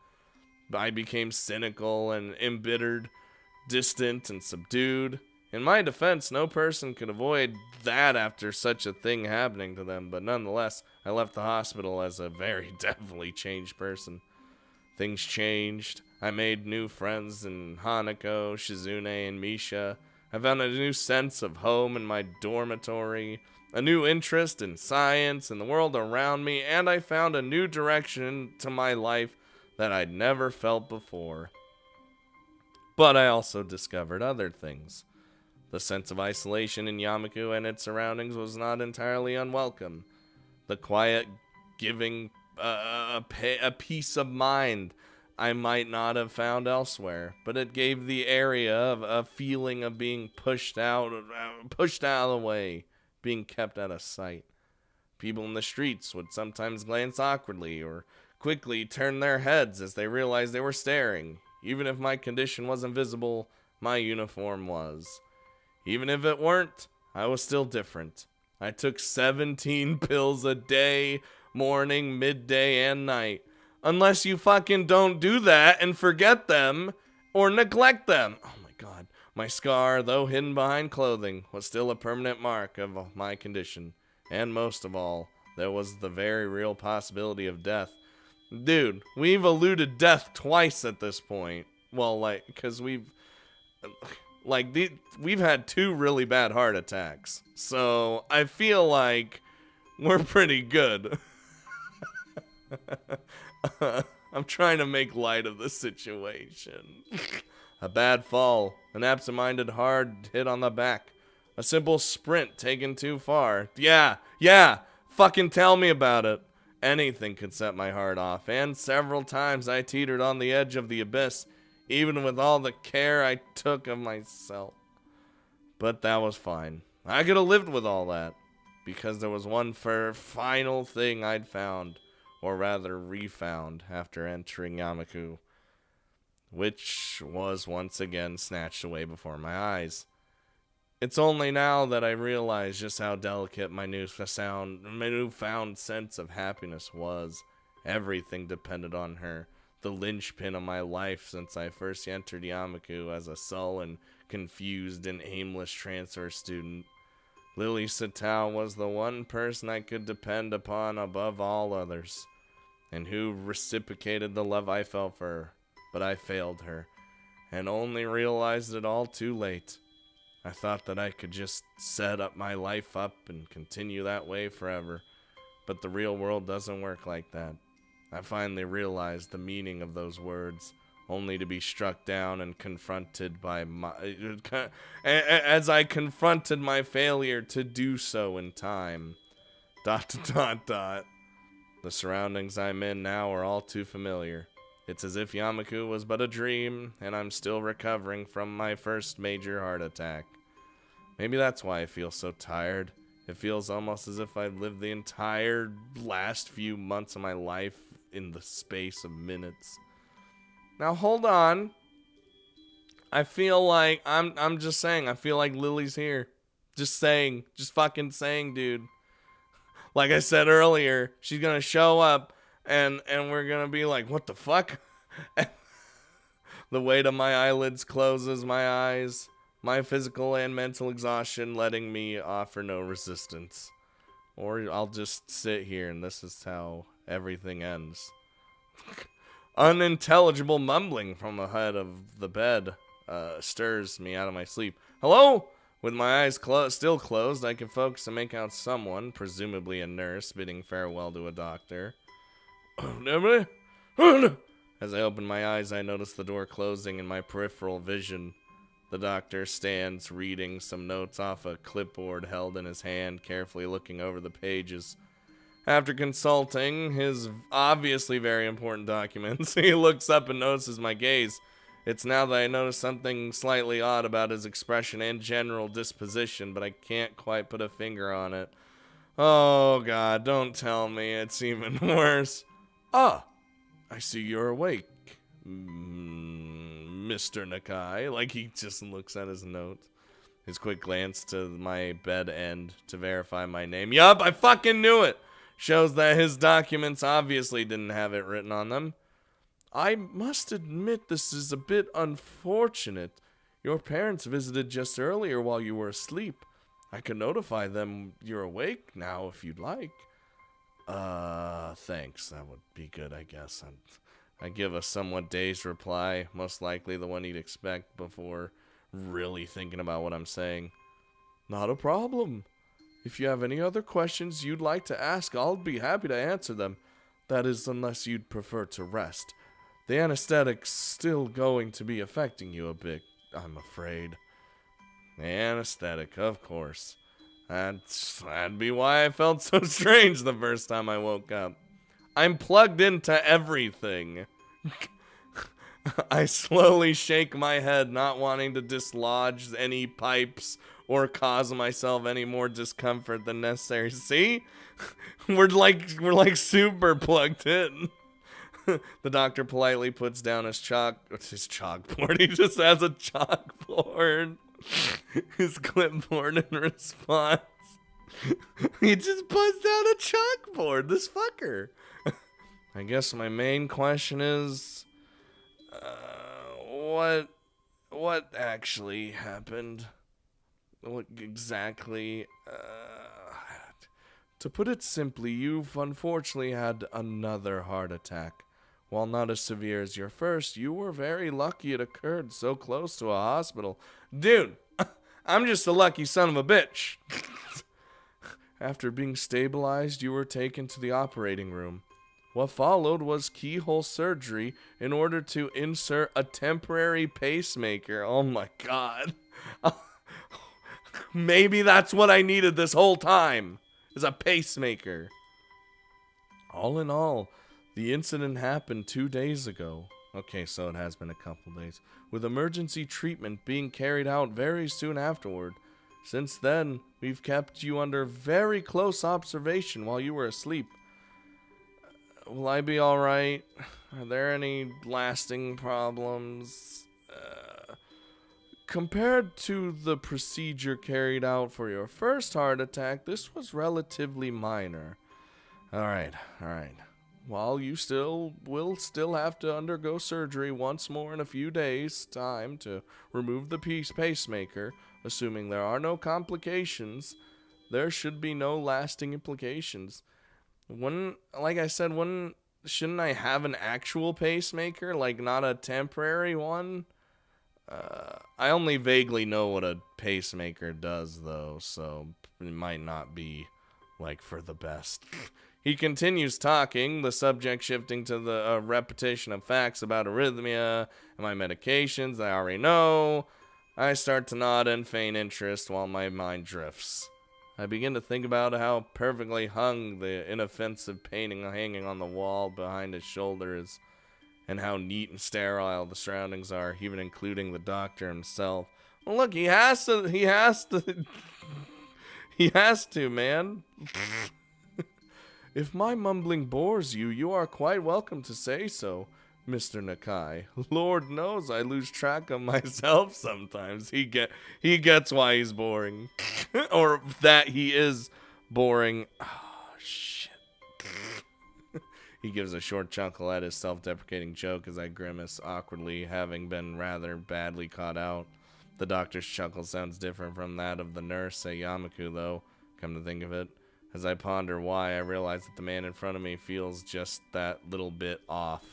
I became cynical and embittered, distant and subdued. In my defense, no person could avoid that after such a thing happening to them, but nonetheless, I left the hospital as a very definitely changed person. Things changed. I made new friends in Hanako, Shizune, and Misha. I found a new sense of home in my dormitory, a new interest in science and the world around me, and I found a new direction to my life that I'd never felt before. But I also discovered other things. The sense of isolation in Yamaku and its surroundings was not entirely unwelcome. The quiet giving a peace of mind I might not have found elsewhere, but it gave the area a feeling of being pushed out of the way, being kept out of sight. People in the streets would sometimes glance awkwardly or quickly turn their heads as they realized they were staring. Even if my condition wasn't visible, my uniform was. Even if it weren't, I was still different. I took 17 pills a day, morning, midday, and night. Unless you fucking don't do that and forget them or neglect them. Oh my god. My scar, though hidden behind clothing, was still a permanent mark of my condition. And most of all, there was the very real possibility of death. Dude, we've eluded death twice at this point. Well, like, because we've had 2 really bad heart attacks. So I feel like we're pretty good. I'm trying to make light of the situation. A bad fall, an absent-minded hard hit on the back, a simple sprint taken too far. Yeah, fucking tell me about it. Anything could set my heart off, and several times I teetered on the edge of the abyss, even with all the care I took of myself. But that was fine. I could have lived with all that, because there was one final thing I'd found, or rather refound, after entering Yamaku, which was once again snatched away before my eyes. It's only now that I realize just how delicate my newfound sense of happiness was. Everything depended on her. the linchpin of my life since I first entered Yamaku as a sullen, confused, and aimless transfer student. Lilly Satao was the one person I could depend upon above all others, and who reciprocated the love I felt for her. But I failed her, and only realized it all too late. I thought that I could just set up my life up and continue that way forever, but the real world doesn't work like that. I finally realized the meaning of those words, only to be struck down and confronted by as I confronted my failure to do so in time. ... The surroundings I'm in now are all too familiar. It's as if Yamaku was but a dream, and I'm still recovering from my first major heart attack. Maybe that's why I feel so tired. It feels almost as if I've lived the entire last few months of my life in the space of minutes. Now hold on. I feel like I'm just saying, I feel like Lily's here. Just saying. Just fucking saying, dude. Like I said earlier, she's gonna show up and we're gonna be like, what the fuck? The weight of my eyelids closes my eyes, my physical and mental exhaustion letting me offer no resistance. Or I'll just sit here and this is how everything ends. Unintelligible mumbling from the head of the bed stirs me out of my sleep. Hello? With my eyes still closed, I can focus and make out someone, presumably a nurse, bidding farewell to a doctor. As I open my eyes, I notice the door closing in my peripheral vision. The doctor stands reading some notes off a clipboard held in his hand, carefully looking over the pages. After consulting his obviously very important documents, he looks up and notices my gaze. It's now that I notice something slightly odd about his expression and general disposition, but I can't quite put a finger on it. Oh God, don't tell me it's even worse. Ah, I see you're awake, Mr. Nakai. Like he just looks at his notes. His quick glance to my bed end to verify my name. Yup, I fucking knew it. Shows that his documents obviously didn't have it written on them. I must admit this is a bit unfortunate. Your parents visited just earlier while you were asleep. I can notify them you're awake now if you'd like. Thanks. That would be good, I guess. I give a somewhat dazed reply, most likely the one you'd expect before really thinking about what I'm saying. Not a problem. If you have any other questions you'd like to ask, I'll be happy to answer them. That is, unless you'd prefer to rest. The anesthetic's still going to be affecting you a bit, I'm afraid. Anesthetic, of course. That'd be why I felt so strange the first time I woke up. I'm plugged into everything. I slowly shake my head, not wanting to dislodge any pipes or cause myself any more discomfort than necessary. See? We're like super plugged in. The doctor politely puts down his chalkboard. He just has a chalkboard. His clipboard in response. He just puts down a chalkboard. This fucker. I guess my main question is, what actually happened? What exactly? To put it simply, you've unfortunately had another heart attack. While not as severe as your first, you were very lucky it occurred so close to a hospital. Dude, I'm just a lucky son of a bitch. After being stabilized, you were taken to the operating room. What followed was keyhole surgery in order to insert a temporary pacemaker. Oh my God. Maybe that's what I needed this whole time, is a pacemaker. All in all, the incident happened 2 days ago. Okay, so it has been a couple days. With emergency treatment being carried out very soon afterward. Since then, we've kept you under very close observation while you were asleep. Will I be alright? Are there any lasting problems? Compared to the procedure carried out for your first heart attack, this was relatively minor. Alright. while you will still have to undergo surgery once more in a few days' time to remove the pacemaker, assuming there are no complications, there should be no lasting implications. Like I said, shouldn't I have an actual pacemaker, like not a temporary one? I only vaguely know what a pacemaker does, though, so it might not be, like, for the best. He continues talking, the subject shifting to the repetition of facts about arrhythmia and my medications I already know. I start to nod and feign interest while my mind drifts. I begin to think about how perfectly hung the inoffensive painting hanging on the wall behind his shoulder is, and how neat and sterile the surroundings are, even including the doctor himself. Well, look, he has to, he has to, man. If my mumbling bores you, you are quite welcome to say so, Mr. Nakai. Lord knows I lose track of myself sometimes. He gets why he's boring. Or that he is boring. Oh, shit. He gives a short chuckle at his self-deprecating joke as I grimace awkwardly, having been rather badly caught out. The doctor's chuckle sounds different from that of the nurse at Yamaku, though, come to think of it. As I ponder why, I realize that the man in front of me feels just that little bit off.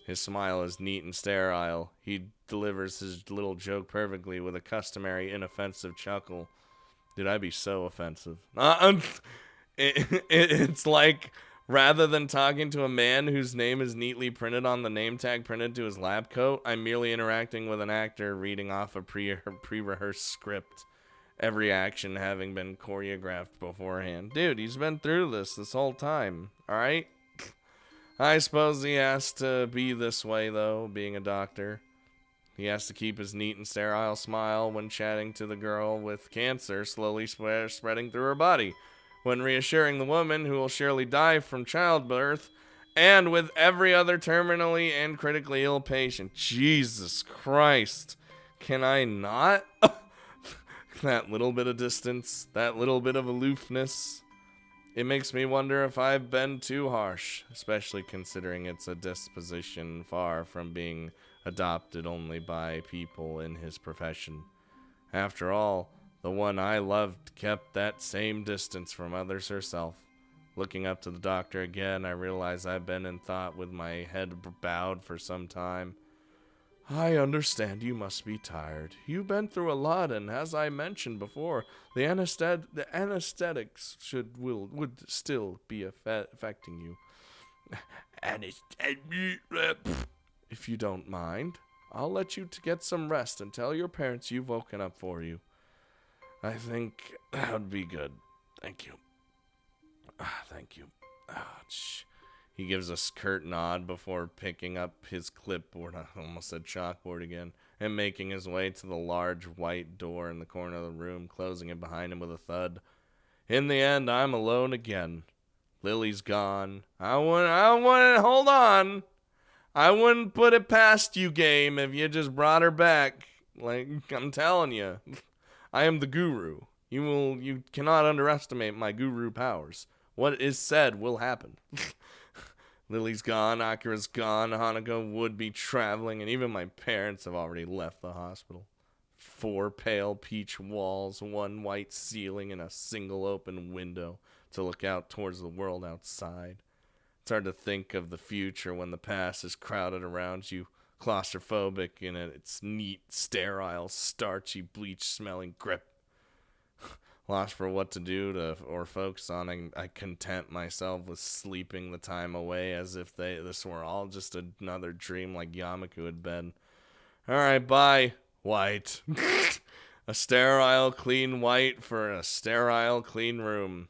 His smile is neat and sterile. He delivers his little joke perfectly with a customary inoffensive chuckle. Dude, I'd be so offensive. It's like, rather than talking to a man whose name is neatly printed on the name tag printed to his lab coat, I'm merely interacting with an actor reading off a pre-rehearsed script. Every action having been choreographed beforehand. Dude, he's been through this whole time, alright? I suppose he has to be this way, though, being a doctor. He has to keep his neat and sterile smile when chatting to the girl with cancer slowly spreading through her body, when reassuring the woman who will surely die from childbirth, and with every other terminally and critically ill patient. Jesus Christ. Can I not? That little bit of distance, that little bit of aloofness. It makes me wonder if I've been too harsh, especially considering it's a disposition far from being adopted only by people in his profession. After all, the one I loved kept that same distance from others herself. Looking up to the doctor again, I realize I've been in thought with my head bowed for some time. I understand you must be tired. You've been through a lot, and as I mentioned before, the anesthetics would still be affecting you. If you don't mind, I'll let you to get some rest and tell your parents you've woken up for you. I think that would be good. Thank you. Thank you. He gives a curt nod before picking up his clipboard, I almost said chalkboard again, and making his way to the large white door in the corner of the room, closing it behind him with a thud. In the end, I'm alone again. Lily's gone. Hold on. I wouldn't put it past you, game, if you just brought her back. Like, I'm telling you. I am the guru. You cannot underestimate my guru powers. What is said will happen. Lily's gone, Akira's gone, Hanako would be traveling, and even my parents have already left the hospital. 4 pale peach walls, 1 white ceiling, and a single open window to look out towards the world outside. It's hard to think of the future when the past is crowded around you, claustrophobic in its neat, sterile, starchy, bleach-smelling grip. Lost for what to do or focus on, I content myself with sleeping the time away as if this were all just another dream like Yamaku had been. Alright, bye, white. A sterile, clean white for a sterile, clean room.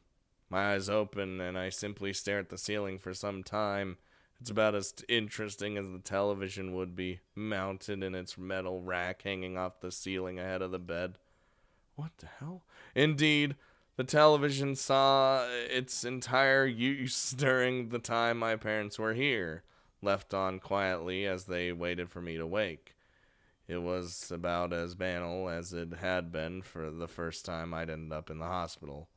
My eyes open and I simply stare at the ceiling for some time. It's about as interesting as the television would be, mounted in its metal rack hanging off the ceiling ahead of the bed. What the hell? Indeed, the television saw its entire use during the time my parents were here, left on quietly as they waited for me to wake. It was about as banal as it had been for the first time I'd ended up in the hospital.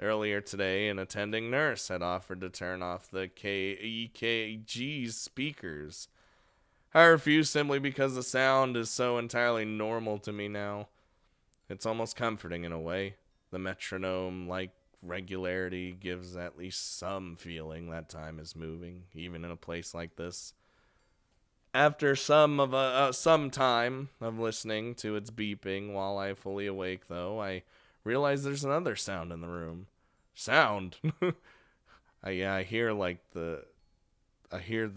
Earlier today, an attending nurse had offered to turn off the EKG's speakers. I refused simply because the sound is so entirely normal to me now. It's almost comforting in a way. The metronome-like regularity gives at least some feeling that time is moving, even in a place like this. After some time of listening to its beeping while I fully awake, though, I realize there's another sound in the room. Sound? I hear the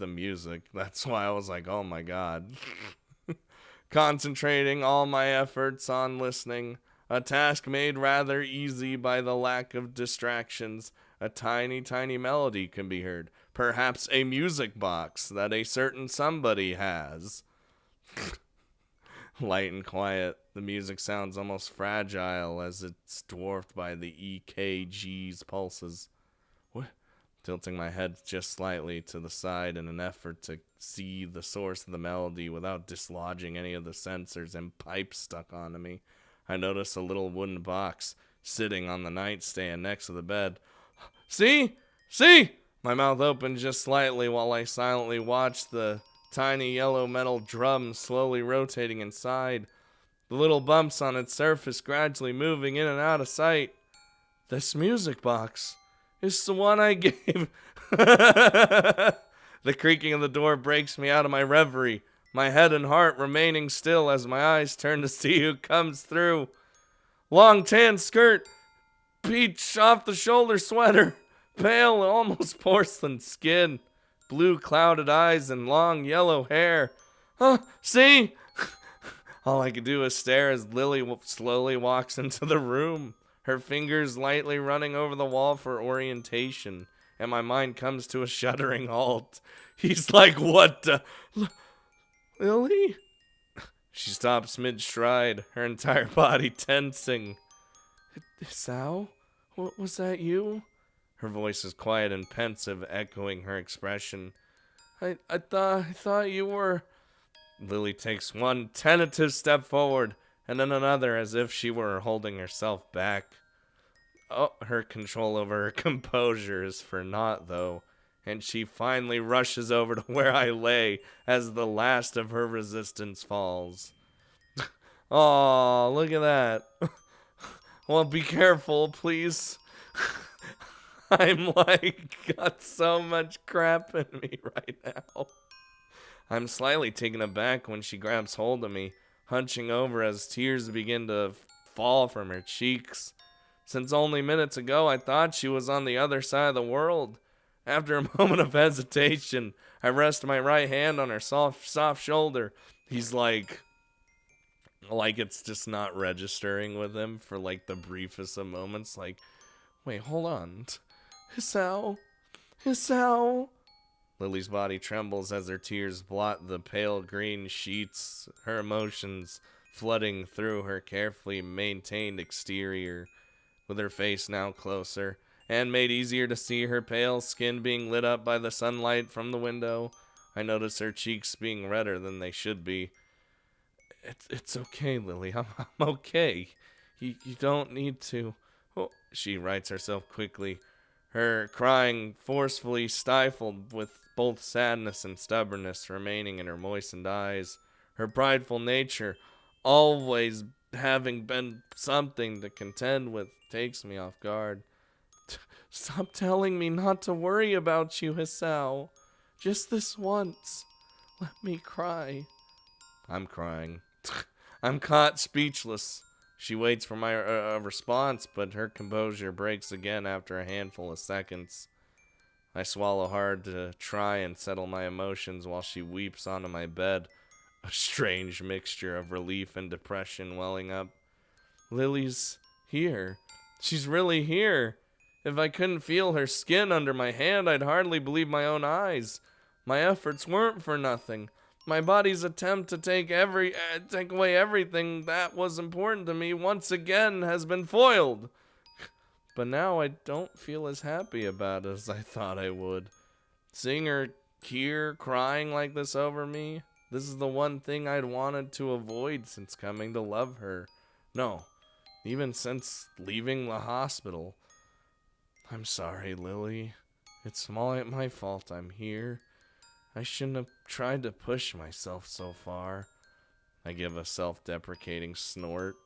music. That's why I was like, oh my god. Concentrating all my efforts on listening, a task made rather easy by the lack of distractions, a tiny, tiny melody can be heard. Perhaps a music box that a certain somebody has. Light and quiet, the music sounds almost fragile as it's dwarfed by the EKG's pulses. What? Tilting my head just slightly to the side in an effort to see the source of the melody without dislodging any of the sensors and pipes stuck onto me, I notice a little wooden box sitting on the nightstand next to the bed. See? See? My mouth opened just slightly while I silently watched the tiny yellow metal drum slowly rotating inside, the little bumps on its surface gradually moving in and out of sight. This music box is the one I gave. The creaking of the door breaks me out of my reverie, my head and heart remaining still as my eyes turn to see who comes through. Long tan skirt, peach off-the-shoulder sweater, pale and almost porcelain skin, blue clouded eyes and long yellow hair. See? All I could do is stare as Lilly slowly walks into the room, her fingers lightly running over the wall for orientation, and my mind comes to a shuddering halt. He's like, what the... Lilly? She stops mid-stride, her entire body tensing. Sal? Was that you? Her voice is quiet and pensive, echoing her expression. I thought you were... Lilly takes one tentative step forward, and then another as if she were holding herself back. Oh, her control over her composure is for naught, though, and she finally rushes over to where I lay as the last of her resistance falls. Aw, look at that. Well, be careful, please. I'm got so much crap in me right now. I'm slightly taken aback when she grabs hold of me, hunching over as tears begin to fall from her cheeks. Since only minutes ago I thought she was on the other side of the world. After a moment of hesitation, I rest my right hand on her soft shoulder. He's like it's just not registering with him for the briefest of moments. Wait, hold on. Hisao? Lily's body trembles as her tears blot the pale green sheets, her emotions flooding through her carefully maintained exterior. With her face now closer, and made easier to see her pale skin being lit up by the sunlight from the window, I notice her cheeks being redder than they should be. It's okay, Lilly. I'm okay. You don't need to... Oh, she rights herself quickly, her crying forcefully stifled with both sadness and stubbornness remaining in her moistened eyes. Her prideful nature, always having been something to contend with, takes me off guard. Stop telling me not to worry about you, Hisao. Just this once. Let me cry. I'm crying. I'm caught speechless. She waits for my response, but her composure breaks again after a handful of seconds. I swallow hard to try and settle my emotions while she weeps onto my bed, a strange mixture of relief and depression welling up. Lily's here. She's really here. If I couldn't feel her skin under my hand, I'd hardly believe my own eyes. My efforts weren't for nothing. My body's attempt to take away everything that was important to me once again has been foiled. But now I don't feel as happy about it as I thought I would. Seeing her here crying like this over me, this is the one thing I'd wanted to avoid since coming to love her. No, even since leaving the hospital. I'm sorry, Lilly. It's my fault I'm here. I shouldn't have tried to push myself so far. I give a self-deprecating snort.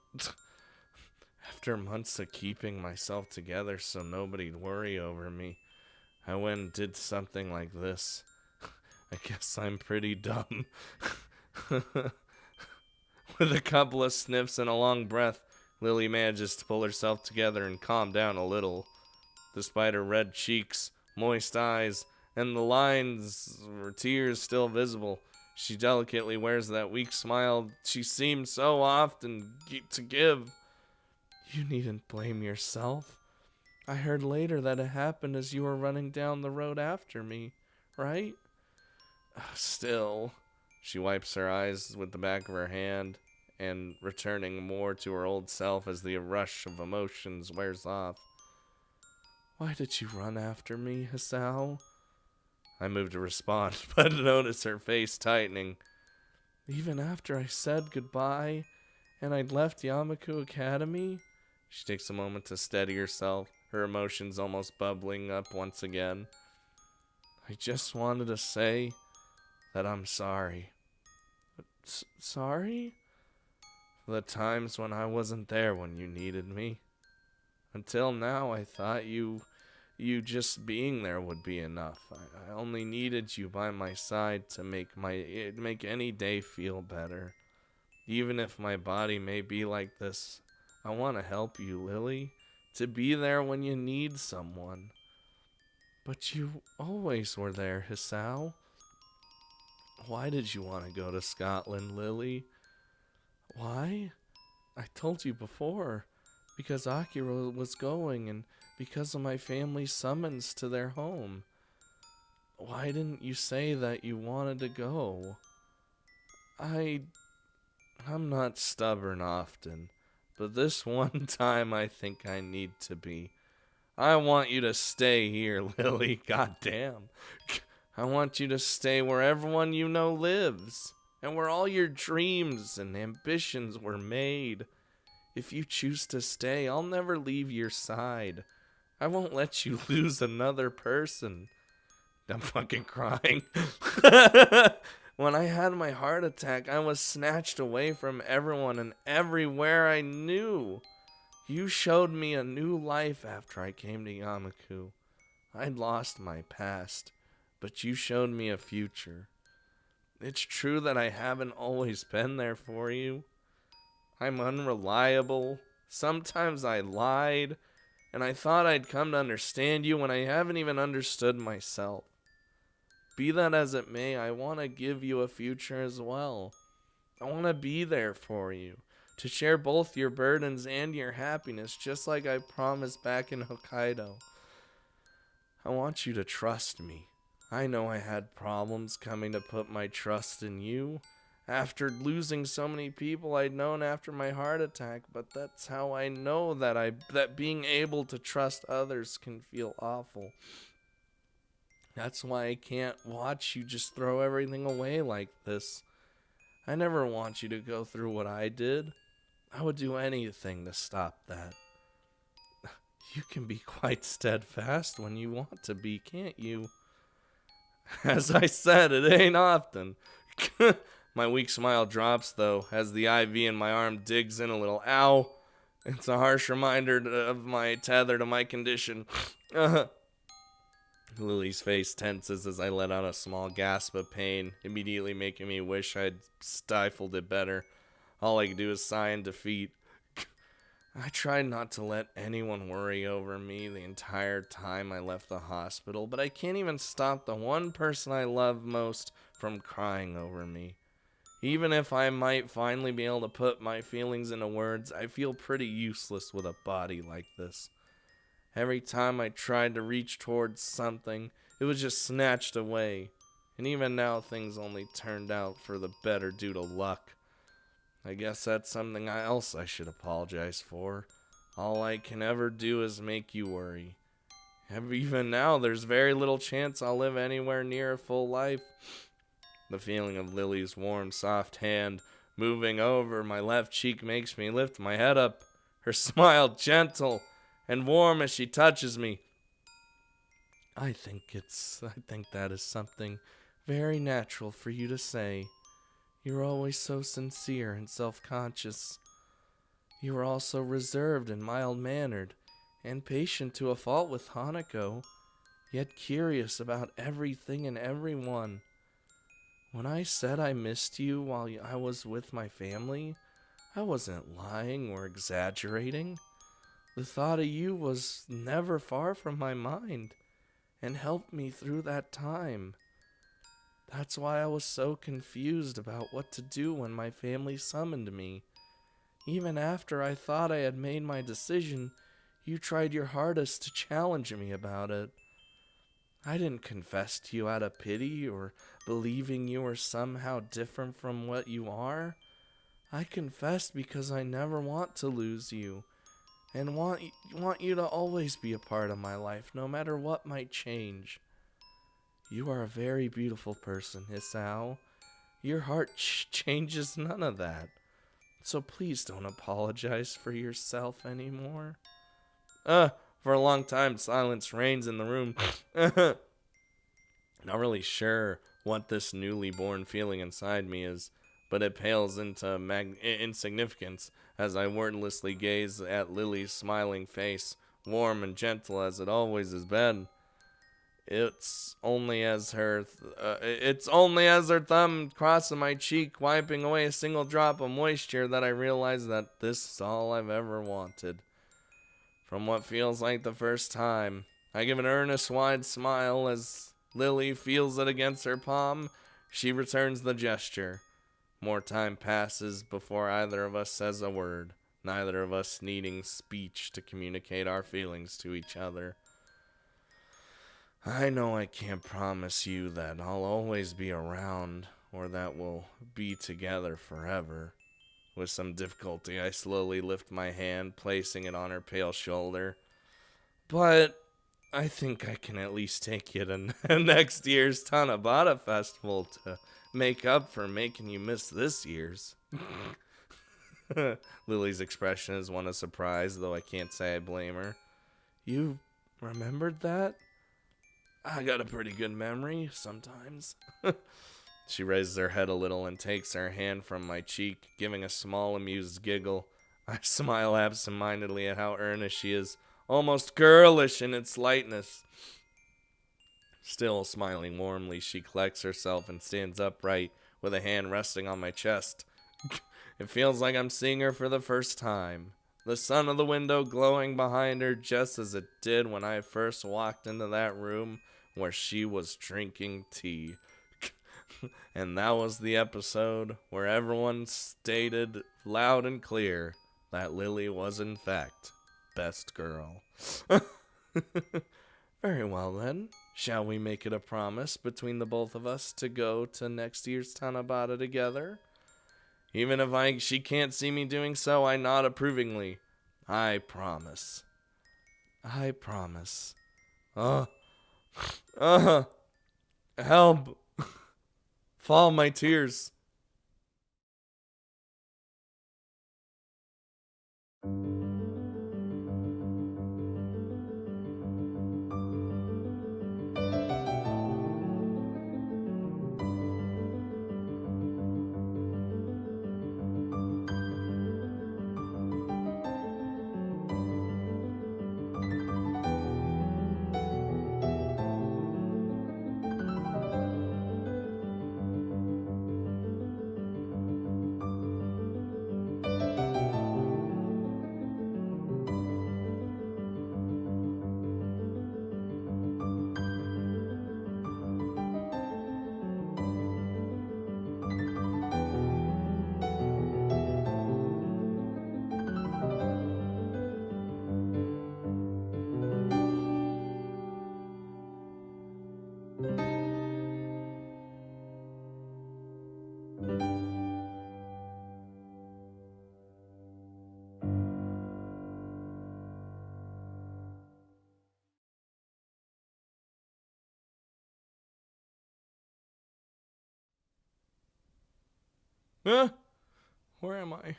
After months of keeping myself together so nobody'd worry over me, I went and did something like this. I guess I'm pretty dumb. With a couple of sniffs and a long breath, Lilly manages to pull herself together and calm down a little. Despite her red cheeks, moist eyes, and the lines of her tears still visible, she delicately wears that weak smile she seems so often to give. You needn't blame yourself. I heard later that it happened as you were running down the road after me, right? Still, she wipes her eyes with the back of her hand and returning more to her old self as the rush of emotions wears off. Why did you run after me, Hisao? I move to respond, but notice her face tightening. Even after I said goodbye and I'd left Yamaku Academy? She takes a moment to steady herself, her emotions almost bubbling up once again. I just wanted to say that I'm sorry. Sorry? For the times when I wasn't there when you needed me. Until now, I thought you just being there would be enough. I only needed you by my side to make any day feel better. Even if my body may be like this, I want to help you, Lilly. To be there when you need someone. But you always were there, Hisao. Why did you want to go to Scotland, Lilly? Why? I told you before. Because Akira was going and because of my family's summons to their home. Why didn't you say that you wanted to go? I'm not stubborn often, but this one time I think I need to be. I want you to stay here, Lilly, goddamn. I want you to stay where everyone you know lives, and where all your dreams and ambitions were made. If you choose to stay, I'll never leave your side. I won't let you lose another person. I'm fucking crying. When I had my heart attack, I was snatched away from everyone and everywhere I knew. You showed me a new life after I came to Yamaku. I'd lost my past, but you showed me a future. It's true that I haven't always been there for you. I'm unreliable. Sometimes I lied, and I thought I'd come to understand you when I haven't even understood myself. Be that as it may, I want to give you a future as well. I want to be there for you, to share both your burdens and your happiness, just like I promised back in Hokkaido. I want you to trust me. I know I had problems coming to put my trust in you, after losing so many people I'd known after my heart attack, but that's how I know that being able to trust others can feel awful. That's why I can't watch you just throw everything away like this. I never want you to go through what I did. I would do anything to stop that. You can be quite steadfast when you want to be, can't you? As I said, it ain't often. My weak smile drops, though, as the IV in my arm digs in a little. Ow! It's a harsh reminder of my tether to my condition. Lily's face tenses as I let out a small gasp of pain, immediately making me wish I'd stifled it better. All I could do is sigh in defeat. I tried not to let anyone worry over me the entire time I left the hospital, but I can't even stop the one person I love most from crying over me. Even if I might finally be able to put my feelings into words, I feel pretty useless with a body like this. Every time I tried to reach towards something, it was just snatched away. And even now, things only turned out for the better due to luck. I guess that's something else I should apologize for. All I can ever do is make you worry. Even now, there's very little chance I'll live anywhere near a full life. The feeling of Lily's warm, soft hand moving over my left cheek makes me lift my head up. Her smile gentle and warm as she touches me. I think that is something very natural for you to say. You're always so sincere and self-conscious. You are also reserved and mild-mannered, and patient to a fault with Hanako, yet curious about everything and everyone. When I said I missed you while I was with my family, I wasn't lying or exaggerating. The thought of you was never far from my mind and helped me through that time. That's why I was so confused about what to do when my family summoned me. Even after I thought I had made my decision, you tried your hardest to challenge me about it. I didn't confess to you out of pity or believing you were somehow different from what you are. I confessed because I never want to lose you and want you to always be a part of my life, no matter what might change. You are a very beautiful person, Hisao. Your heart changes none of that. So please don't apologize for yourself anymore. For a long time, silence reigns in the room. Not really sure what this newly born feeling inside me is, but it pales into insignificance as I wordlessly gaze at Lilly's smiling face, warm and gentle as it always has been. It's only as her thumb crosses my cheek, wiping away a single drop of moisture, that I realize that this is all I've ever wanted. From what feels like the first time, I give an earnest, wide smile as Lilly feels it against her palm. She returns the gesture. More time passes before either of us says a word, neither of us needing speech to communicate our feelings to each other. I know I can't promise you that I'll always be around, or that we'll be together forever. With some difficulty, I slowly lift my hand, placing it on her pale shoulder. But I think I can at least take you to next year's Tanabata Festival to make up for making you miss this year's. Lily's expression is one of surprise, though I can't say I blame her. You remembered that? I got a pretty good memory, sometimes. She raises her head a little and takes her hand from my cheek, giving a small, amused giggle. I smile absentmindedly at how earnest she is, almost girlish in its lightness. Still smiling warmly, she collects herself and stands upright, with a hand resting on my chest. It feels like I'm seeing her for the first time. The sun of the window glowing behind her just as it did when I first walked into that room where she was drinking tea. And that was the episode where everyone stated loud and clear that Lilly was in fact best girl. Very well then. Shall we make it a promise between the both of us to go to next year's Tanabata together? Even if she can't see me doing so, I nod approvingly. I promise. I promise. Help. Follow my tears. Huh? Where am I?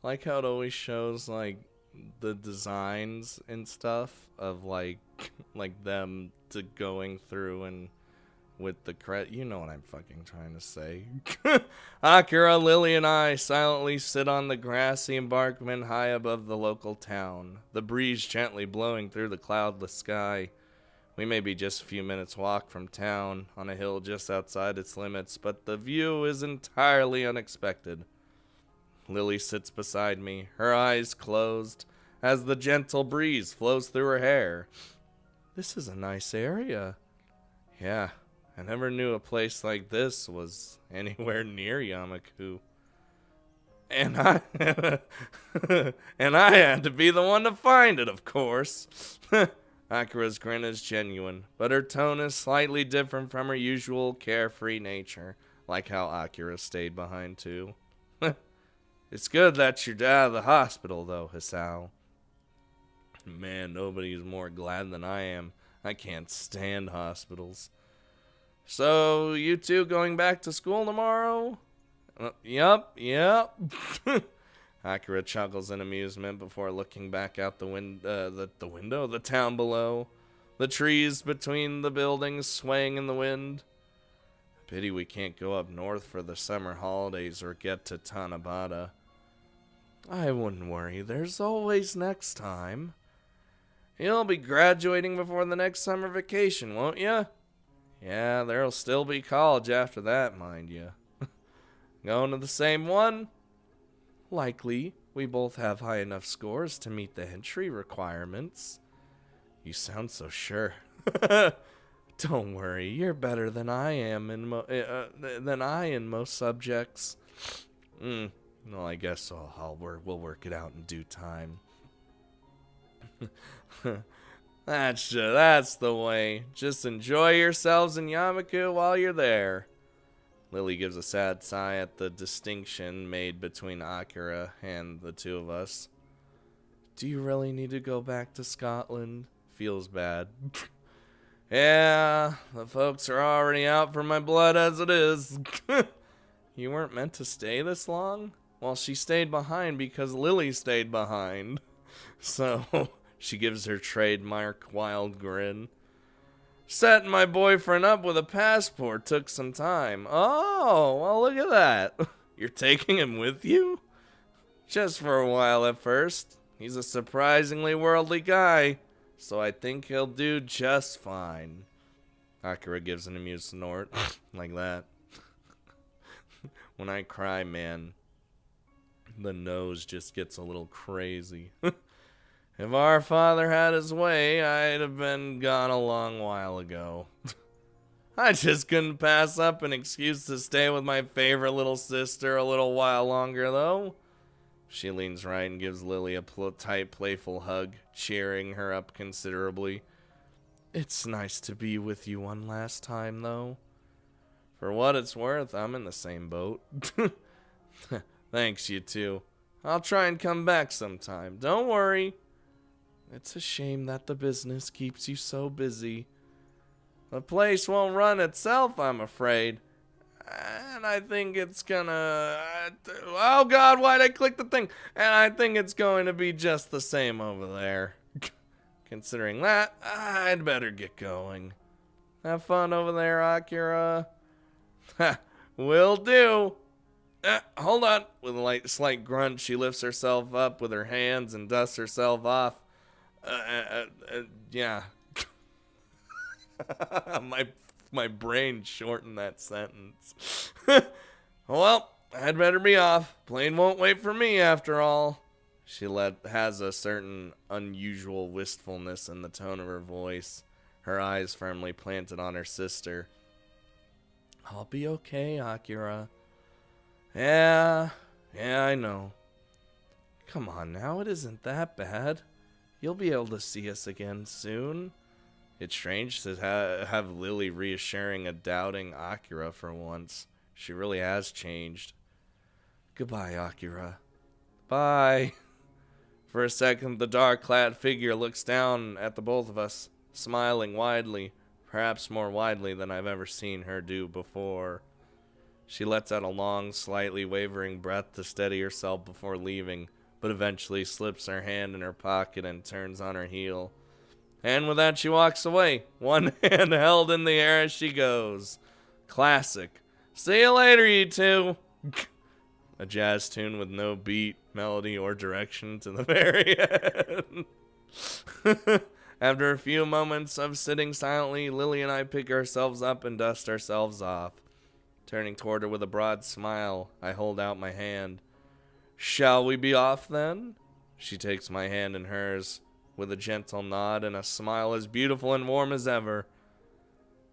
Like how it always shows, like, the designs and stuff of like them to going through and with the credit. You know what I'm fucking trying to say. Akira, Lilly, and I silently sit on the grassy embankment high above the local town, the breeze gently blowing through the cloudless sky. We may be just a few minutes' walk from town, on a hill just outside its limits, but the view is entirely unexpected. Lilly sits beside me, her eyes closed, as the gentle breeze flows through her hair. This is a nice area. Yeah, I never knew a place like this was anywhere near Yamaku. And I and I had to be the one to find it, of course. Akira's grin is genuine, but her tone is slightly different from her usual carefree nature, like how Akira stayed behind too. It's good that you're out of the hospital, though, Hisao. Man, nobody's more glad than I am. I can't stand hospitals. So, you two going back to school tomorrow? Yup. Akira chuckles in amusement before looking back out the window of the town below. The trees between the buildings swaying in the wind. Pity we can't go up north for the summer holidays or get to Tanabata. I wouldn't worry, there's always next time. You'll be graduating before the next summer vacation, won't ya? Yeah, there'll still be college after that, mind ya. Going to the same one? Likely. We both have high enough scores to meet the entry requirements. You sound so sure. Don't worry, you're better than I am in most subjects. Well, I guess we'll work it out in due time. That's the way. Just enjoy yourselves in Yamaku while you're there. Lilly gives a sad sigh at the distinction made between Akira and the two of us. Do you really need to go back to Scotland? Feels bad. Yeah, the folks are already out for my blood as it is. You weren't meant to stay this long? Well, she stayed behind because Lilly stayed behind. So, she gives her trademark wild grin. Setting my boyfriend up with a passport took some time. Oh, well, look at that. You're taking him with you? Just for a while at first. He's a surprisingly worldly guy, so I think he'll do just fine. Akira gives an amused snort, like that. When I cry, man, the nose just gets a little crazy. If our father had his way, I'd have been gone a long while ago. I just couldn't pass up an excuse to stay with my favorite little sister a little while longer, though. She leans right and gives Lilly a tight, playful hug, cheering her up considerably. It's nice to be with you one last time, though. For what it's worth, I'm in the same boat. Thanks, you two. I'll try and come back sometime. Don't worry. It's a shame that the business keeps you so busy. The place won't run itself, I'm afraid. And I think it's gonna... oh God, why'd I click the thing? And I think it's going to be just the same over there. Considering that, I'd better get going. Have fun over there, Akira. Will do. Hold on. With a slight grunt, she lifts herself up with her hands and dusts herself off. Yeah. My brain shortened that sentence. Well, I'd better be off. Plane won't wait for me after all. She has a certain unusual wistfulness in the tone of her voice, her eyes firmly planted on her sister. I'll be okay, Akira. Yeah, I know. Come on now, it isn't that bad. You'll be able to see us again soon. It's strange to have Lilly reassuring a doubting Akira for once. She really has changed. Goodbye, Akira. Bye. For a second, the dark-clad figure looks down at the both of us, smiling widely, perhaps more widely than I've ever seen her do before. She lets out a long, slightly wavering breath to steady herself before leaving, but eventually slips her hand in her pocket and turns on her heel. And with that, she walks away, one hand held in the air as she goes. Classic. See you later, you two. A jazz tune with no beat, melody, or direction to the very end. After a few moments of sitting silently, Lily and I pick ourselves up and dust ourselves off. Turning toward her with a broad smile, I hold out my hand. Shall we be off then? She takes my hand in hers, with a gentle nod and a smile as beautiful and warm as ever.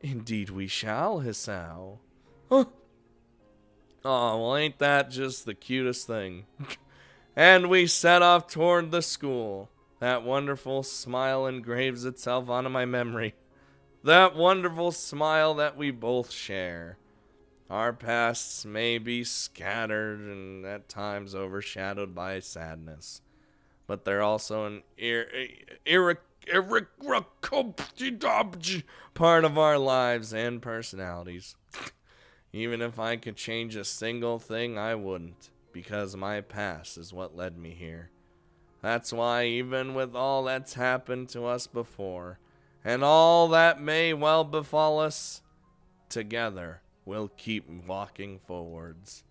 Indeed we shall, Hisao. Huh. Oh, well, ain't that just the cutest thing? And we set off toward the school. That wonderful smile engraves itself onto my memory. That wonderful smile that we both share. Our pasts may be scattered and at times overshadowed by sadness, but they're also an irrecoverable part of our lives and personalities. Even if I could change a single thing, I wouldn't, because my past is what led me here. That's why even with all that's happened to us before, and all that may well befall us, together we'll keep walking forwards.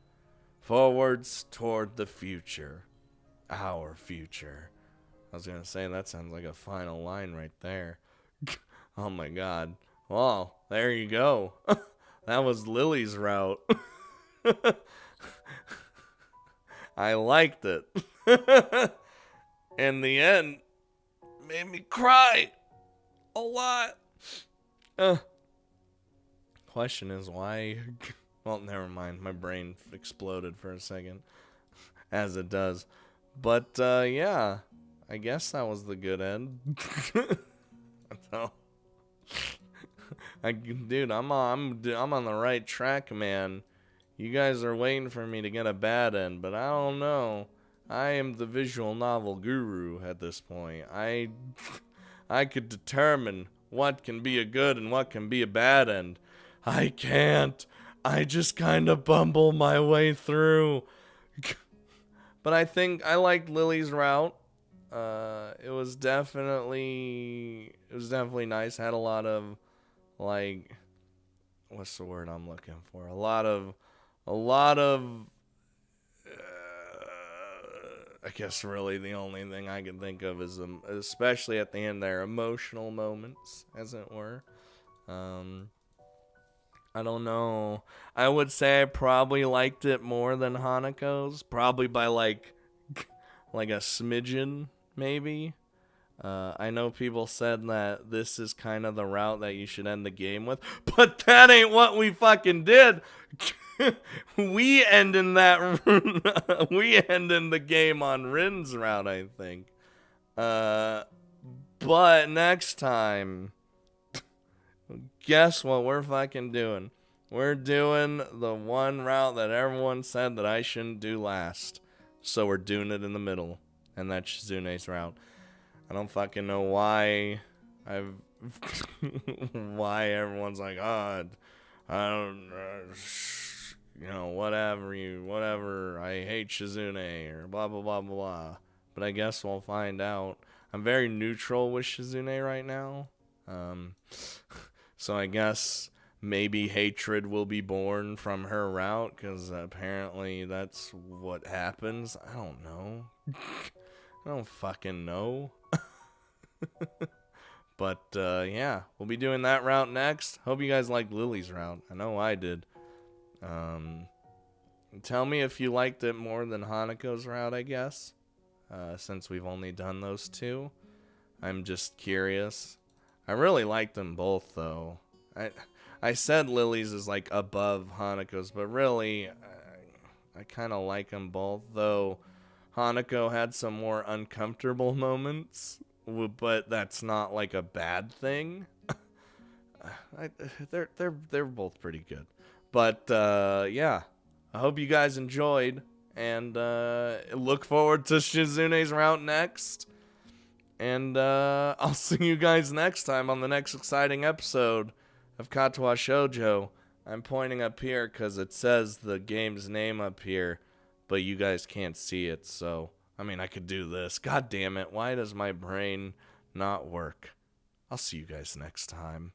Forwards toward the future. Our future. I was going to say, that sounds like a final line right there. Oh my god. Well, there you go. That was Lily's route. I liked it. In the end, made me cry a lot. Question is why? Well, never mind. My brain exploded for a second, as it does. But yeah, I guess that was the good end. So, dude, I'm on the right track, man. You guys are waiting for me to get a bad end, but I don't know. I am the visual novel guru at this point. I could determine what can be a good and what can be a bad end. I can't. I just kind of bumble my way through. But I think I liked Lily's route. It was definitely nice. Had a lot of, like, what's the word I'm looking for? A lot of I guess really the only thing I can think of is, especially at the end there, emotional moments, as it were. I don't know. I would say I probably liked it more than Hanako's. Probably by like a smidgen, maybe. I know people said that this is kind of the route that you should end the game with, but that ain't what we fucking did. We end in the game on Rin's route, I think. But next time, guess what we're fucking doing? We're doing the one route that everyone said that I shouldn't do last. So we're doing it in the middle, and that's Shizune's route. I don't fucking know why why everyone's like, I don't, whatever, I hate Shizune, or blah, blah, blah, blah. But I guess we'll find out. I'm very neutral with Shizune right now. So I guess maybe hatred will be born from her route, because apparently that's what happens. I don't know. I don't fucking know. But yeah, we'll be doing that route next. Hope you guys liked Lily's route. I know I did. Tell me if you liked it more than Hanako's route, I guess. Since we've only done those two. I'm just curious. I really liked them both, though. I said Lily's is like above Hanako's, but really, I kind of like them both, though Hanako had some more uncomfortable moments, but that's not like a bad thing. They're both pretty good. But yeah, I hope you guys enjoyed, and look forward to Shizune's route next. And I'll see you guys next time on the next exciting episode of Katawa Shoujo. I'm pointing up here because it says the game's name up here, but you guys can't see it, so I mean, I could do this. God damn it. Why does my brain not work? I'll see you guys next time.